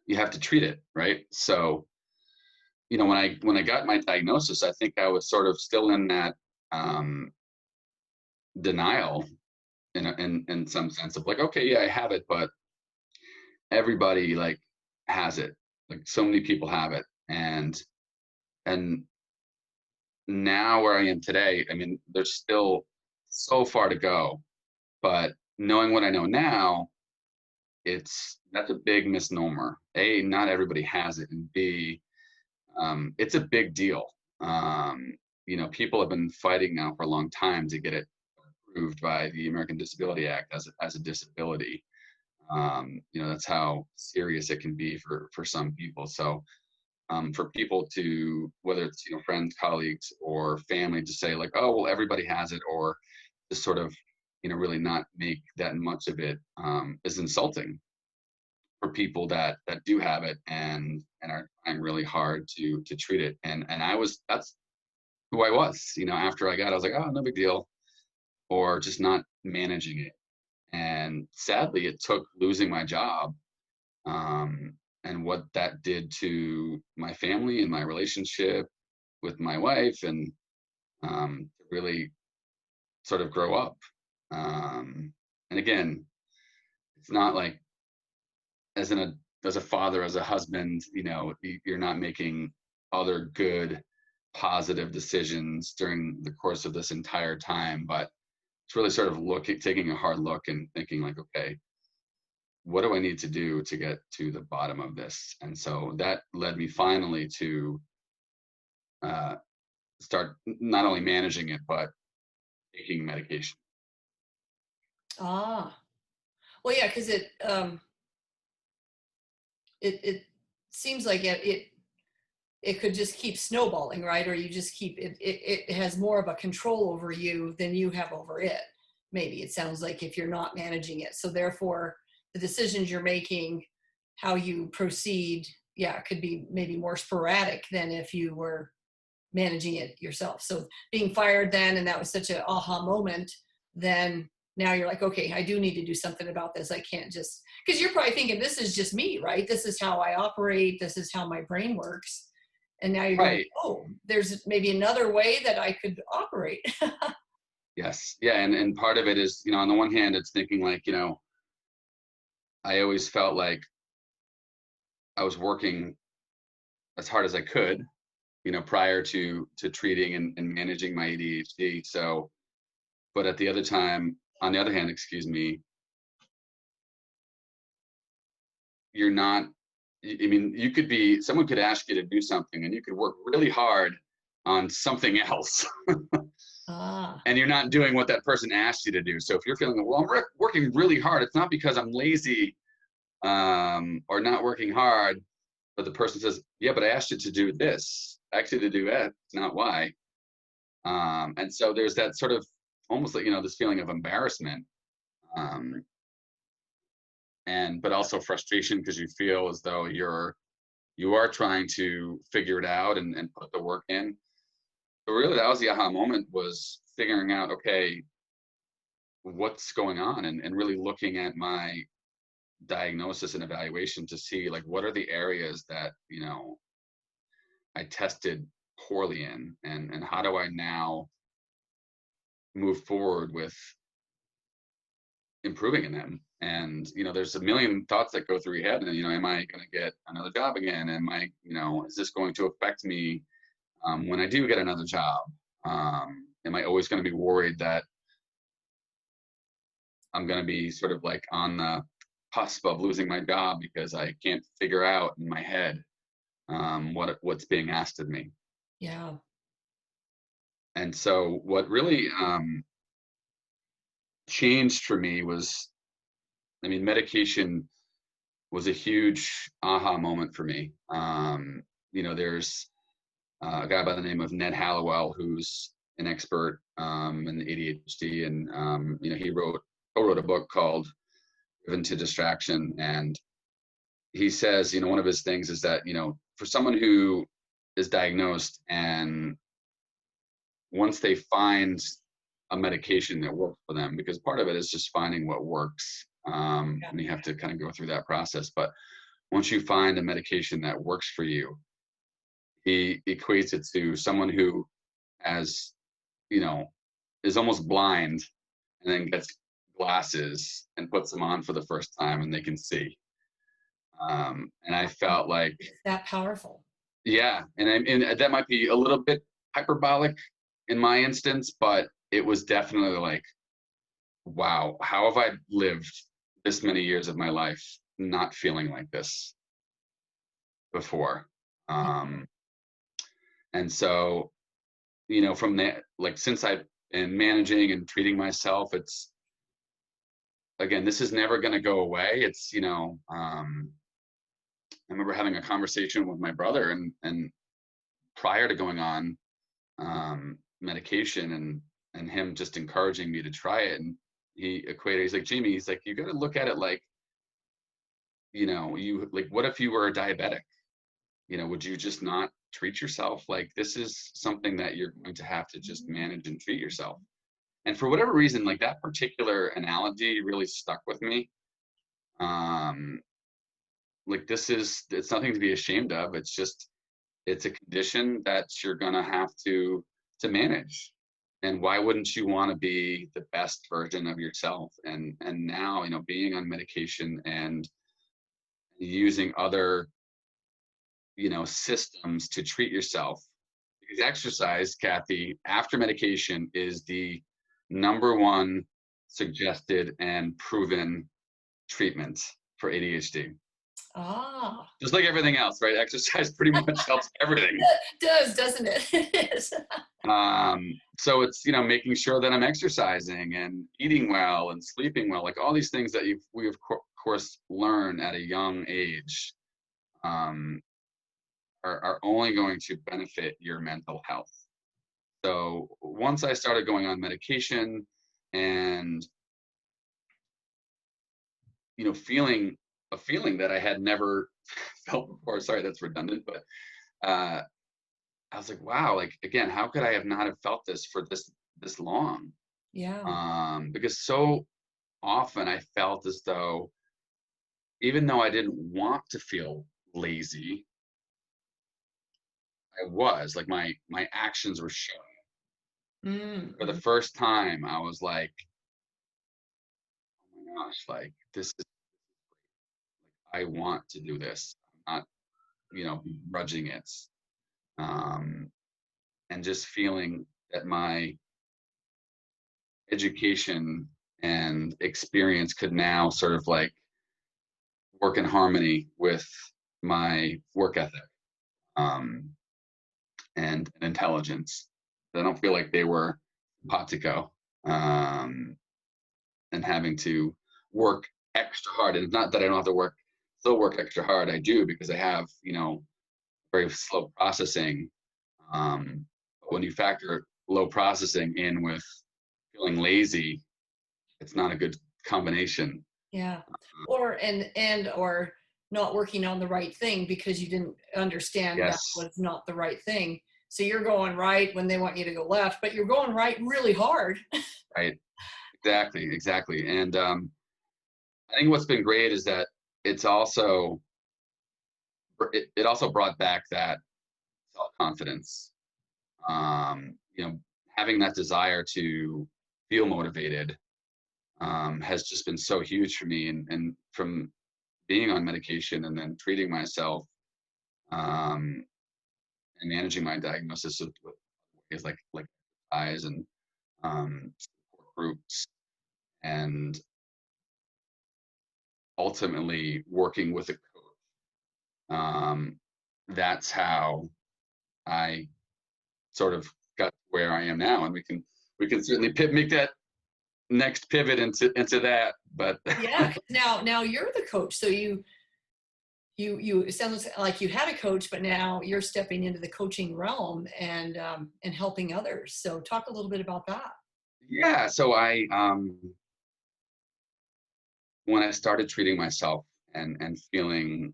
You have to treat it, right? So when I got my diagnosis, I think I was sort of still in that um, denial in some sense of like, okay, yeah, I have it, but everybody like has it. Like so many people have it, and now where I am today, I mean, there's still so far to go, but knowing what I know now, that's a big misnomer. A, not everybody has it, and B, it's a big deal. People have been fighting now for a long time to get it approved by the American Disability Act as a disability. That's how serious it can be for some people. So for people to, whether it's friends, colleagues, or family, to say like, oh well, everybody has it, or to sort of really not make that much of it, is insulting for people that do have it and are trying really hard to treat it. And that's who I was. After I was like, oh, no big deal. or just not managing it. And sadly, it took losing my job, and what that did to my family and my relationship with my wife, and to really sort of grow up. And again, it's not like as a father, as a husband, you're not making other good, positive decisions during the course of this entire time, but it's really sort of taking a hard look and thinking like, okay, what do I need to do to get to the bottom of this? And so that led me finally to uh, start not only managing it, but taking medication. Ah, well, yeah, because it seems like it could just keep snowballing, right? Or you just keep it has more of a control over you than you have over it. Maybe it sounds like if you're not managing it. So therefore the decisions you're making, how you proceed, yeah, could be maybe more sporadic than if you were managing it yourself. So being fired then, and that was such an aha moment, then now you're like, okay, I do need to do something about this. I can't just, because you're probably thinking, this is just me, right? This is how I operate. This is how my brain works. And now you're going, Right. oh, there's maybe another way that I could operate. Yes. Yeah. And part of it is, on the one hand, it's thinking like, I always felt like I was working as hard as I could, prior to treating and managing my ADHD. So, but on the other hand, excuse me, you're not, I mean, someone could ask you to do something and you could work really hard on something else. Ah, And you're not doing what that person asked you to do. So if you're feeling, well, I'm working really hard, it's not because I'm lazy, or not working hard, but the person says, yeah, but I asked you to do this, actually to do X, not Y. And so there's that sort of almost like, this feeling of embarrassment, um, but also frustration because you feel as though you are trying to figure it out and put the work in. So really that was the aha moment, was figuring out, okay, what's going on, and really looking at my diagnosis and evaluation to see like what are the areas that I tested poorly in, and how do I now move forward with improving in them. And there's a million thoughts that go through your head, and am I going to get another job again? Am I, is this going to affect me when I do get another job? Am I always going to be worried that I'm going to be sort of like on the cusp of losing my job because I can't figure out in my head what's being asked of me? yeah. And so what really changed for me was, I mean, medication was a huge aha moment for me. There's a guy by the name of Ned Hallowell, who's an expert in ADHD, and he wrote a book called Driven to Distraction, and he says, one of his things is that for someone who is diagnosed, and once they find a medication that works for them, because part of it is just finding what works, and you have to kind of go through that process. But once you find a medication that works for you, he equates it to someone who has, is almost blind and then gets glasses and puts them on for the first time and they can see. And I felt like, It's that powerful. yeah, and that might be a little bit hyperbolic in my instance, but it was definitely like, wow, how have I lived this many years of my life not feeling like this before? And so, from that, like, since I've been managing and treating myself, it's, again, this is never going to go away. It's, I remember having a conversation with my brother, and prior to going on medication, and him just encouraging me to try it. And he's like, Jamie, he's like, you got to look at it like, you like, what if you were a diabetic? Would you just not treat yourself? Like, this is something that you're going to have to just manage and treat yourself. And for whatever reason, like that particular analogy really stuck with me. Um, like it's nothing to be ashamed of. It's a condition that you're gonna have to manage. And why wouldn't you want to be the best version of yourself? And now, being on medication and using other, systems to treat yourself. Because exercise, Kathy, after medication is the number one suggested and proven treatment for ADHD. Ah, Just like everything else, right? Exercise pretty much helps everything. it does, doesn't it? It is. So it's, making sure that I'm exercising and eating well and sleeping well, like all these things that we of course learn at a young age, um, are only going to benefit your mental health. So once I started going on medication and, feeling a feeling that I had never felt before, sorry, that's redundant, but uh, I was like, wow, like again, how could I have not have felt this for this long? Yeah. Because so often I felt as though, even though I didn't want to feel lazy, I was like my actions were showing. For the Mm-hmm. first time, I was like, oh my gosh, like this is, I want to do this. I'm not, begrudging it. Um, and just feeling that my education and experience could now sort of like work in harmony with my work ethic, um, and intelligence. I don't feel like they were patico, um, and having to work extra hard. And it's not that I don't have to still work extra hard. I do, because I have, very slow processing. But when you factor low processing in with feeling lazy, it's not a good combination. Yeah. Or not working on the right thing because you didn't understand that Yes, was not the right thing. So you're going right when they want you to go left, but you're going right really hard. right. Exactly. And I think what's been great is that it's also it also brought back that self-confidence. Having that desire to feel motivated, has just been so huge for me. And from being on medication and then treating myself, um, and managing my diagnosis with ways like eyes and, support groups, and ultimately working with a coach. That's how I sort of got where I am now, and we can certainly make that next pivot into that. But Yeah. 'Cause now you're the coach. So you it sounds like you had a coach, but now you're stepping into the coaching realm and helping others. So talk a little bit about that. yeah, so I when I started treating myself and feeling,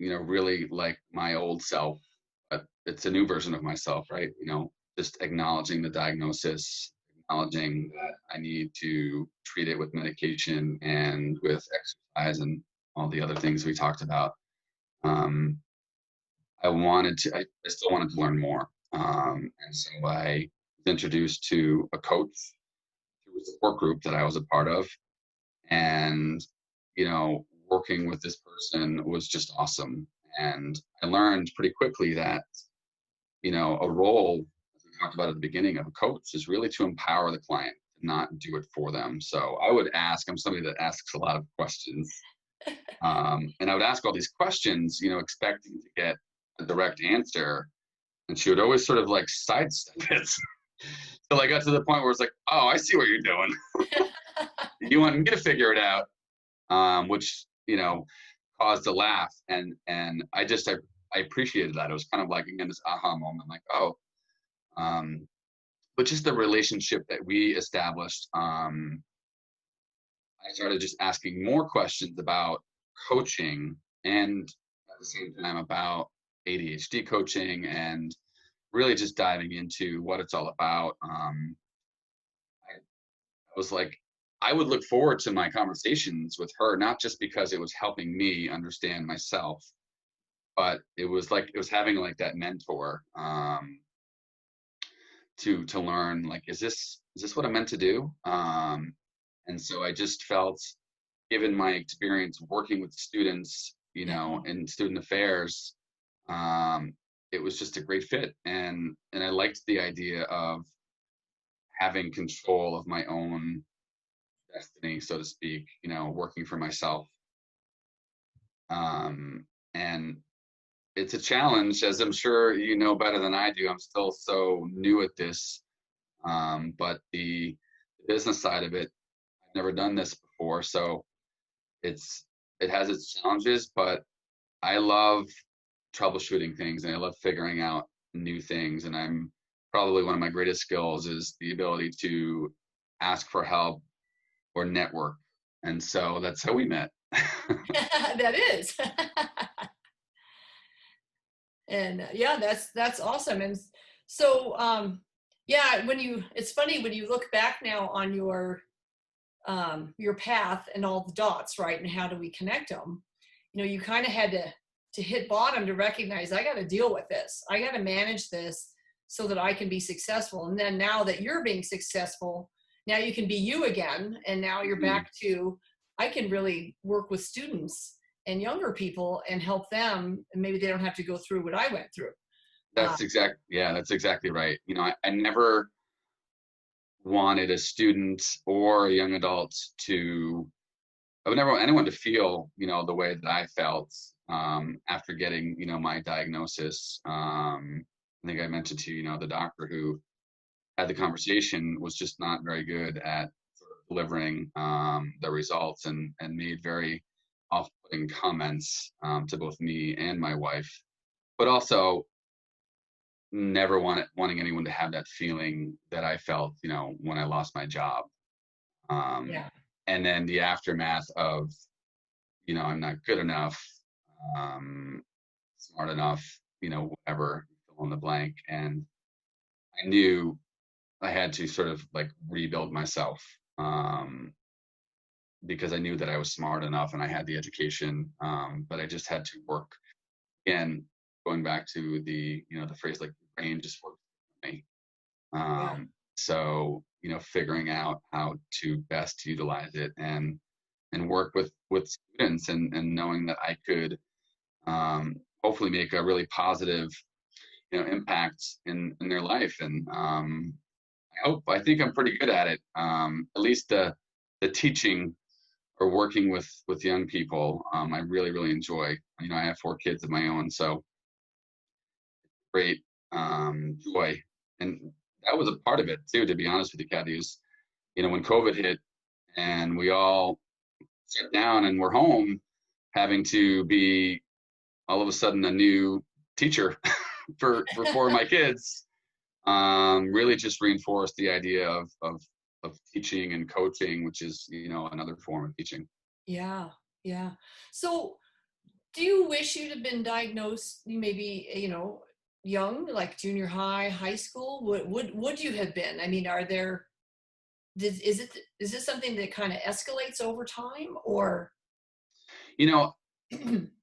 really like my old self, but it's a new version of myself, right? Just acknowledging the diagnosis, acknowledging that I need to treat it with medication and with exercise and all the other things we talked about. Um, I still wanted to learn more. And so I was introduced to a coach through a support group that I was a part of. And, working with this person was just awesome. And I learned pretty quickly that, a role, as we talked about at the beginning, of a coach is really to empower the client, not do it for them. So I'm somebody that asks a lot of questions. And I would ask all these questions, expecting to get a direct answer. And she would always sort of like sidestep it. Till I got to the point where it's like, oh, I see what you're doing. You want me to figure it out, which, caused a laugh. And I appreciated that. It was kind of like, again, this aha moment, like, oh, but just the relationship that we established, I started just asking more questions about coaching, and at the same time about ADHD coaching, and really just diving into what it's all about. was like, I would look forward to my conversations with her, not just because it was helping me understand myself, but it was like it was having like that mentor, to learn, like, is this what I'm meant to do? And so I just felt, given my experience working with students, Yeah. in student affairs, um, it was just a great fit, and I liked the idea of having control of my own destiny, so to speak, working for myself. And it's a challenge, as I'm sure you know better than I do. I'm still so new at this. But the business side of it, I've never done this before. So it's, it has its challenges, but I love troubleshooting things and I love figuring out new things. And I'm probably one of my greatest skills is the ability to ask for help or network. And so that's how we met. That is. And yeah, that's awesome. And so yeah, it's funny when you look back now on your path and all the dots, right? And how do we connect them? You kind of had to hit bottom to recognize, I got to deal with this. I got to manage this so that I can be successful. And then now that you're being successful, now you can be you again. And now you're back to, I can really work with students and younger people and help them. And maybe they don't have to go through what I went through. That's exactly right. I never wanted a student or a young adult to, I would never want anyone to feel, the way that I felt, after getting, my diagnosis. I think I mentioned to you, the doctor who had the conversation was just not very good at sort of delivering, the results, and made very off-putting comments, to both me and my wife, but also never wanting anyone to have that feeling that I felt, when I lost my job. Um, Yeah. and then the aftermath of, I'm not good enough, um, smart enough, whatever, fill in the blank. And I knew I had to sort of like rebuild myself, because I knew that I was smart enough and I had the education, but I just had to work. Again, going back to the phrase, like, the brain just works for me. Yeah. So, figuring out how to best utilize it, and work with students, and knowing that I could, hopefully make a really positive, impact in their life. And I think I'm pretty good at it. At least the teaching or working with young people, I really, really enjoy. I have 4 kids of my own, so great, joy. And that was a part of it too, to be honest with you, Kathy, is, when COVID hit and we all sat down and we're home, having to be all of a sudden a new teacher for 4 of my kids, really just reinforced the idea of teaching and coaching, which is, another form of teaching. Yeah. Yeah. So do you wish you'd have been diagnosed maybe, young, like junior high, high school? Would you have been? I mean, is this something that kind of escalates over time, or? You know,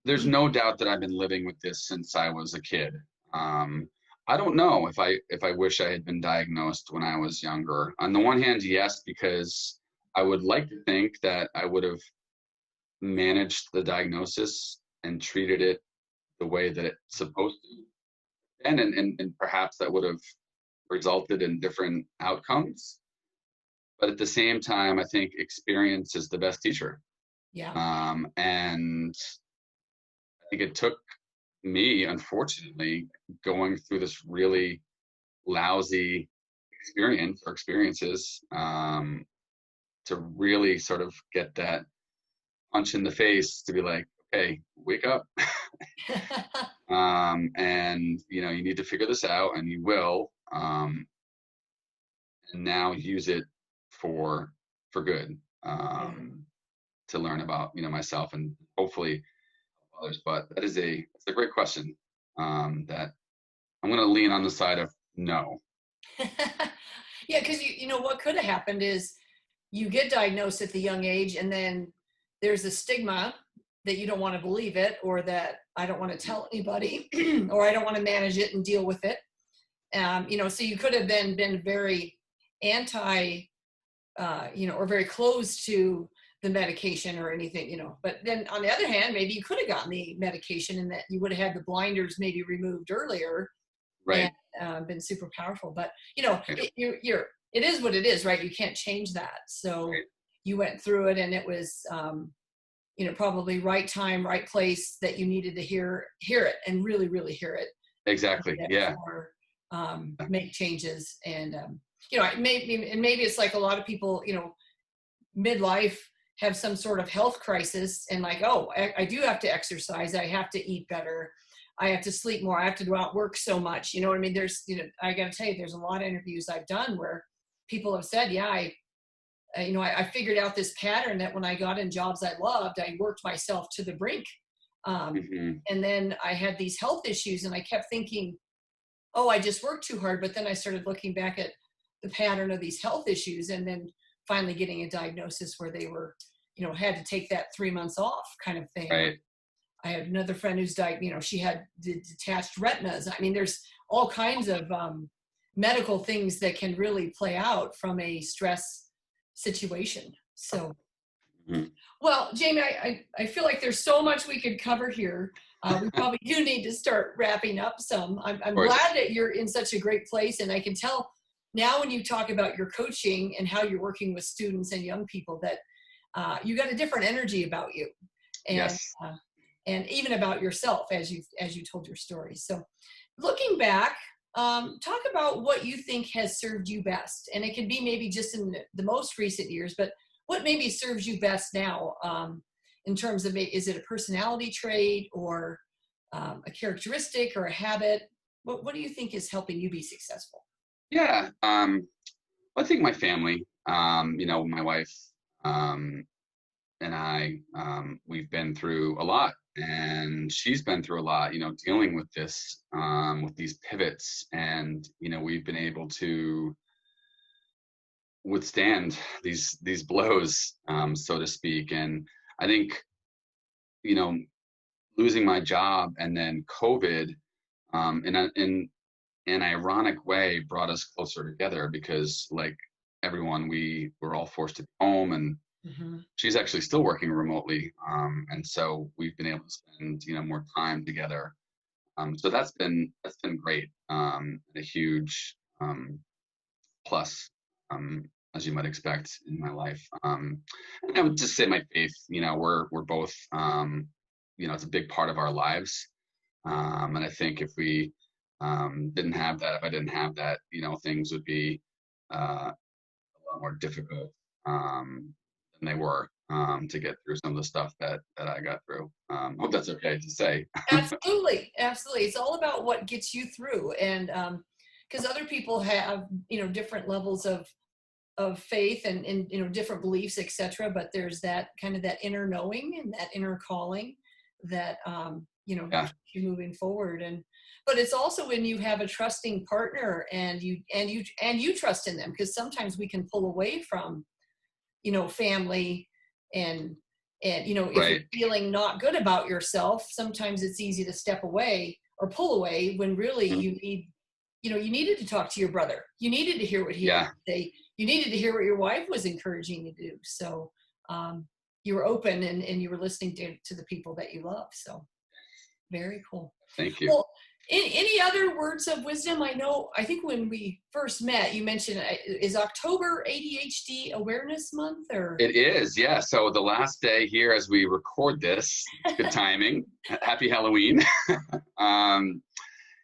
there's no doubt that I've been living with this since I was a kid. Um, I don't know if I wish I had been diagnosed when I was younger. On the one hand, yes, because I would like to think that I would have managed the diagnosis and treated it the way that it's supposed to, and perhaps that would have resulted in different outcomes. But at the same time, I think experience is the best teacher. Yeah. And I think it took me, unfortunately, going through this really lousy experience or experiences, to really sort of get that punch in the face to be like, okay, wake up. And you need to figure this out, and you will. And now use it for good, Yeah. to learn about myself and hopefully others. But it's a great question, that I'm going to lean on the side of no. Yeah, because what could have happened is you get diagnosed at the young age, and then there's a stigma that you don't want to believe it, or that I don't want to tell anybody, or I don't want to manage it and deal with it. So you could have then been very anti, or very close to the medication or anything, but then on the other hand, maybe you could have gotten the medication and that you would have had the blinders maybe removed earlier Right. and been super powerful. But, Right. it is what it is, right? You can't change that. So Right. you went through it, and it was, probably right time, right place that you needed to hear it and really, really hear it. Exactly. Yeah. Or make changes. And, maybe it's like a lot of people, midlife have some sort of health crisis, and like, oh, I do have to exercise. I have to eat better. I have to sleep more. I have to go out work so much. You know what I mean? There's, I got to tell you, there's a lot of interviews I've done where people have said, yeah, I figured out this pattern that when I got in jobs I loved, I worked myself to the brink. Hmm. And then I had these health issues, and I kept thinking, oh, I just worked too hard. But then I started looking back at the pattern of these health issues, and then finally getting a diagnosis where they were, had to take that 3 months off kind of thing. Right. I had another friend who's she had detached retinas. I mean, there's all kinds of medical things that can really play out from a stress situation. So, Hmm. well, Jamie, I feel like there's so much we could cover here. We probably do need to start wrapping up some. I'm glad that you're in such a great place, and I can tell now when you talk about your coaching and how you're working with students and young people that you got a different energy about you, and Yes. and even about yourself as you told your story. So, looking back, talk about what you think has served you best, and it can be maybe just in the most recent years, but what maybe serves you best now, in terms of, is it a personality trait, or a characteristic, or a habit? What do you think is helping you be successful? Yeah. I think my family, my wife, and I, we've been through a lot, and she's been through a lot, dealing with this, with these pivots, and, we've been able to withstand these blows, so to speak. And I think, you know, losing my job and then COVID, in an ironic way, brought us closer together, because, like everyone, we were all forced to be home, and Mm-hmm. she's actually still working remotely, and so we've been able to spend more time together. So that's been great, and a huge plus, as you might expect in my life. And I would just say my faith. We're both, it's a big part of our lives, and I think if we didn't have that, if I didn't have that, things would be a lot more difficult, than they were, to get through some of the stuff that I got through. Hope that's okay to say. Absolutely, absolutely. It's all about what gets you through, and because other people have different levels of faith, and different beliefs, etc. But there's that kind of that inner knowing and that inner calling that Yeah. keeps you moving forward. And but it's also when you have a trusting partner, and you trust in them, because sometimes we can pull away from family, and if you're Right. feeling not good about yourself, sometimes it's easy to step away or pull away, when really Mhm. you needed to talk to your brother. You needed to hear what he had Yeah. to say. You needed to hear what your wife was encouraging you to do. So you were open, and you were listening to the people that you love. So very cool. Thank you. Well, any other words of wisdom? I think when we first met, you mentioned, is October ADHD Awareness Month, or? It is, yeah. So the last day here as we record this, it's good timing. Happy Halloween. um,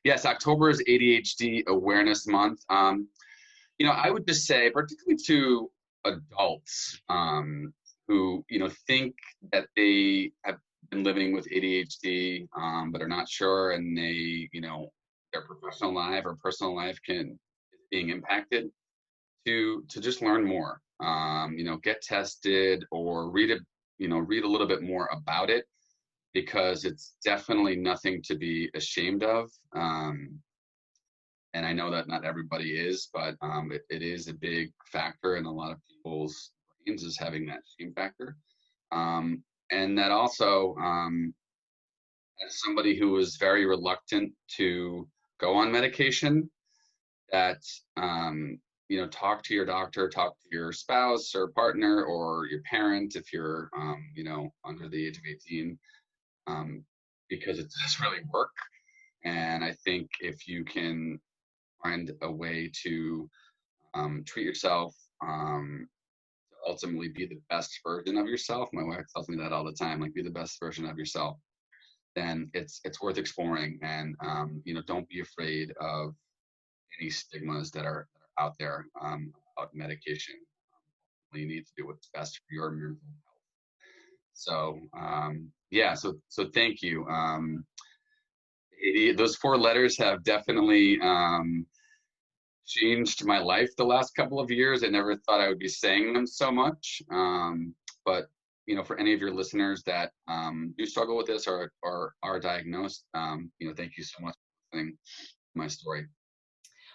yes, October is ADHD Awareness Month. I would just say, particularly to adults, who, think that they have been living with ADHD, but are not sure, and their professional life or personal life is being impacted, to just learn more, get tested, or read a little bit more about it, because it's definitely nothing to be ashamed of. And I know that not everybody is, but it is a big factor in a lot of people's means, is having that shame factor. And that also, as somebody who was very reluctant to go on medication, that talk to your doctor, talk to your spouse or partner or your parent if you're under the age of 18, because it does really work. And I think if you can find a way to treat yourself, to ultimately be the best version of yourself, my wife tells me that all the time, like, be the best version of yourself, then it's worth exploring. And don't be afraid of any stigmas that are out there about medication. You need to do what's best for your mental health. So so thank you. Those 4 letters have definitely changed my life the last couple of years. I never thought I would be saying them so much. But for any of your listeners that do struggle with this or are diagnosed, thank you so much for listening to my story.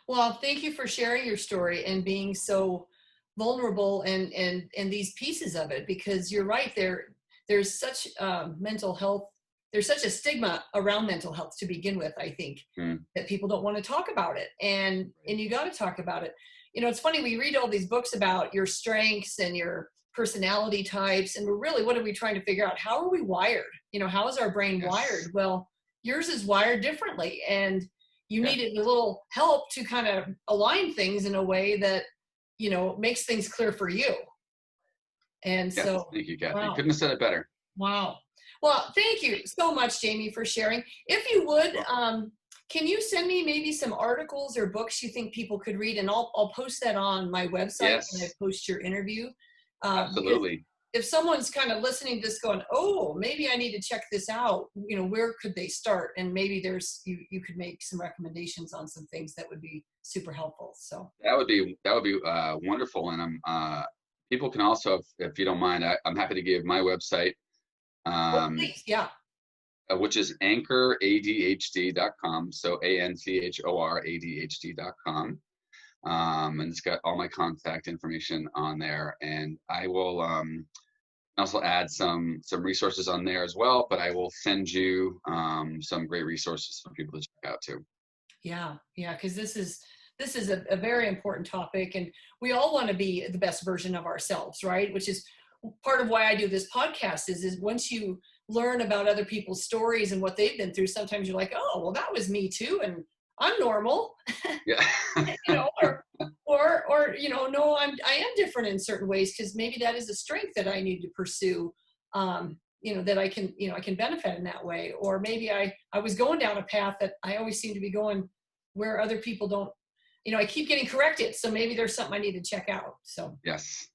Well, thank you for sharing your story and being so vulnerable and these pieces of it, because you're right, there's such mental health, there's such a stigma around mental health to begin with, I think, that people don't want to talk about it. And you got to talk about it. It's funny, we read all these books about your strengths and your personality types, and what are we trying to figure out? How are we wired? How is our brain wired? Well, yours is wired differently, and you needed a little help to kind of align things in a way that, makes things clear for you. And so, thank you, Kathy. Wow. Couldn't have said it better. Wow. Well, thank you so much, Jamie, for sharing. If you would, can you send me maybe some articles or books you think people could read? And I'll post that on my website when I post your interview. Absolutely. If someone's kind of listening to this going, oh, maybe I need to check this out, where could they start? And maybe you could make some recommendations on some things that would be super helpful. So that would be wonderful. And people can also, if you don't mind, I'm happy to give my website, please, yeah, which is anchoradhd.com. So ANCHORADHD.com. And it's got all my contact information on there. And I will also add some resources on there as well, but I will send you some great resources for people to check out too. Yeah, because this is a very important topic, and we all want to be the best version of ourselves, right? Which is part of why I do this podcast is once you learn about other people's stories and what they've been through, sometimes you're like, oh, well, that was me too, and I'm normal. Yeah. No, I am different in certain ways, because maybe that is a strength that I need to pursue, that I can benefit in that way. Or maybe I was going down a path that I always seem to be going where other people don't, I keep getting corrected. So maybe there's something I need to check out. So yes.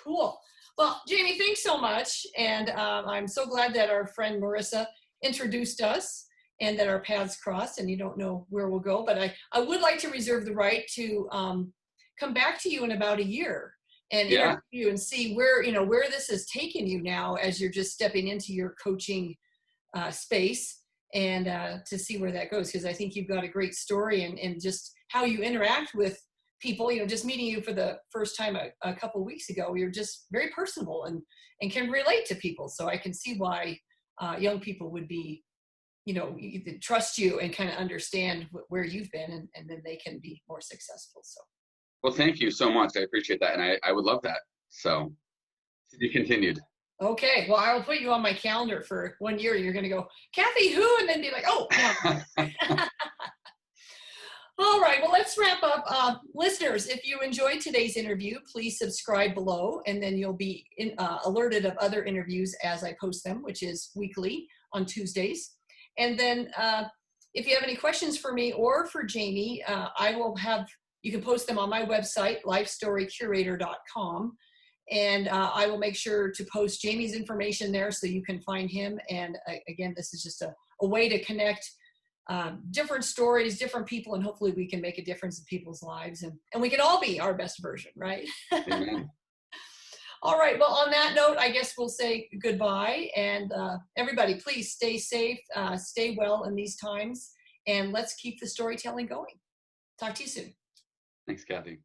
Cool. Well, Jamie, thanks so much. And I'm so glad that our friend Marissa introduced us and that our paths crossed, and you don't know where we'll go. But I would like to reserve the right to come back to you in about a year and interview you and see where this has taken you now as you're just stepping into your coaching space, and to see where that goes. Because I think you've got a great story, and just how you interact with people, just meeting you for the first time a couple of weeks ago, you're just very personable and can relate to people. So I can see why young people would be, trust you and kind of understand where you've been, and then they can be more successful. So. Well, thank you so much. I appreciate that. And I would love that. So to be continued. Okay. Well, I'll put you on my calendar for 1 year. You're going to go, Kathy, who? And then be like, oh, no. All right, well, let's wrap up. Listeners, if you enjoyed today's interview, please subscribe below, and then you'll be alerted of other interviews as I post them, which is weekly on Tuesdays. And then if you have any questions for me or for Jamie, you can post them on my website, lifestorycurator.com. And I will make sure to post Jamie's information there so you can find him. And again, this is just a way to connect different stories, different people, and hopefully we can make a difference in people's lives, and we can all be our best version, right? Amen. All right, well, on that note, I guess we'll say goodbye, and everybody, please stay safe, stay well in these times, and let's keep the storytelling going. Talk to you soon. Thanks, Kathy.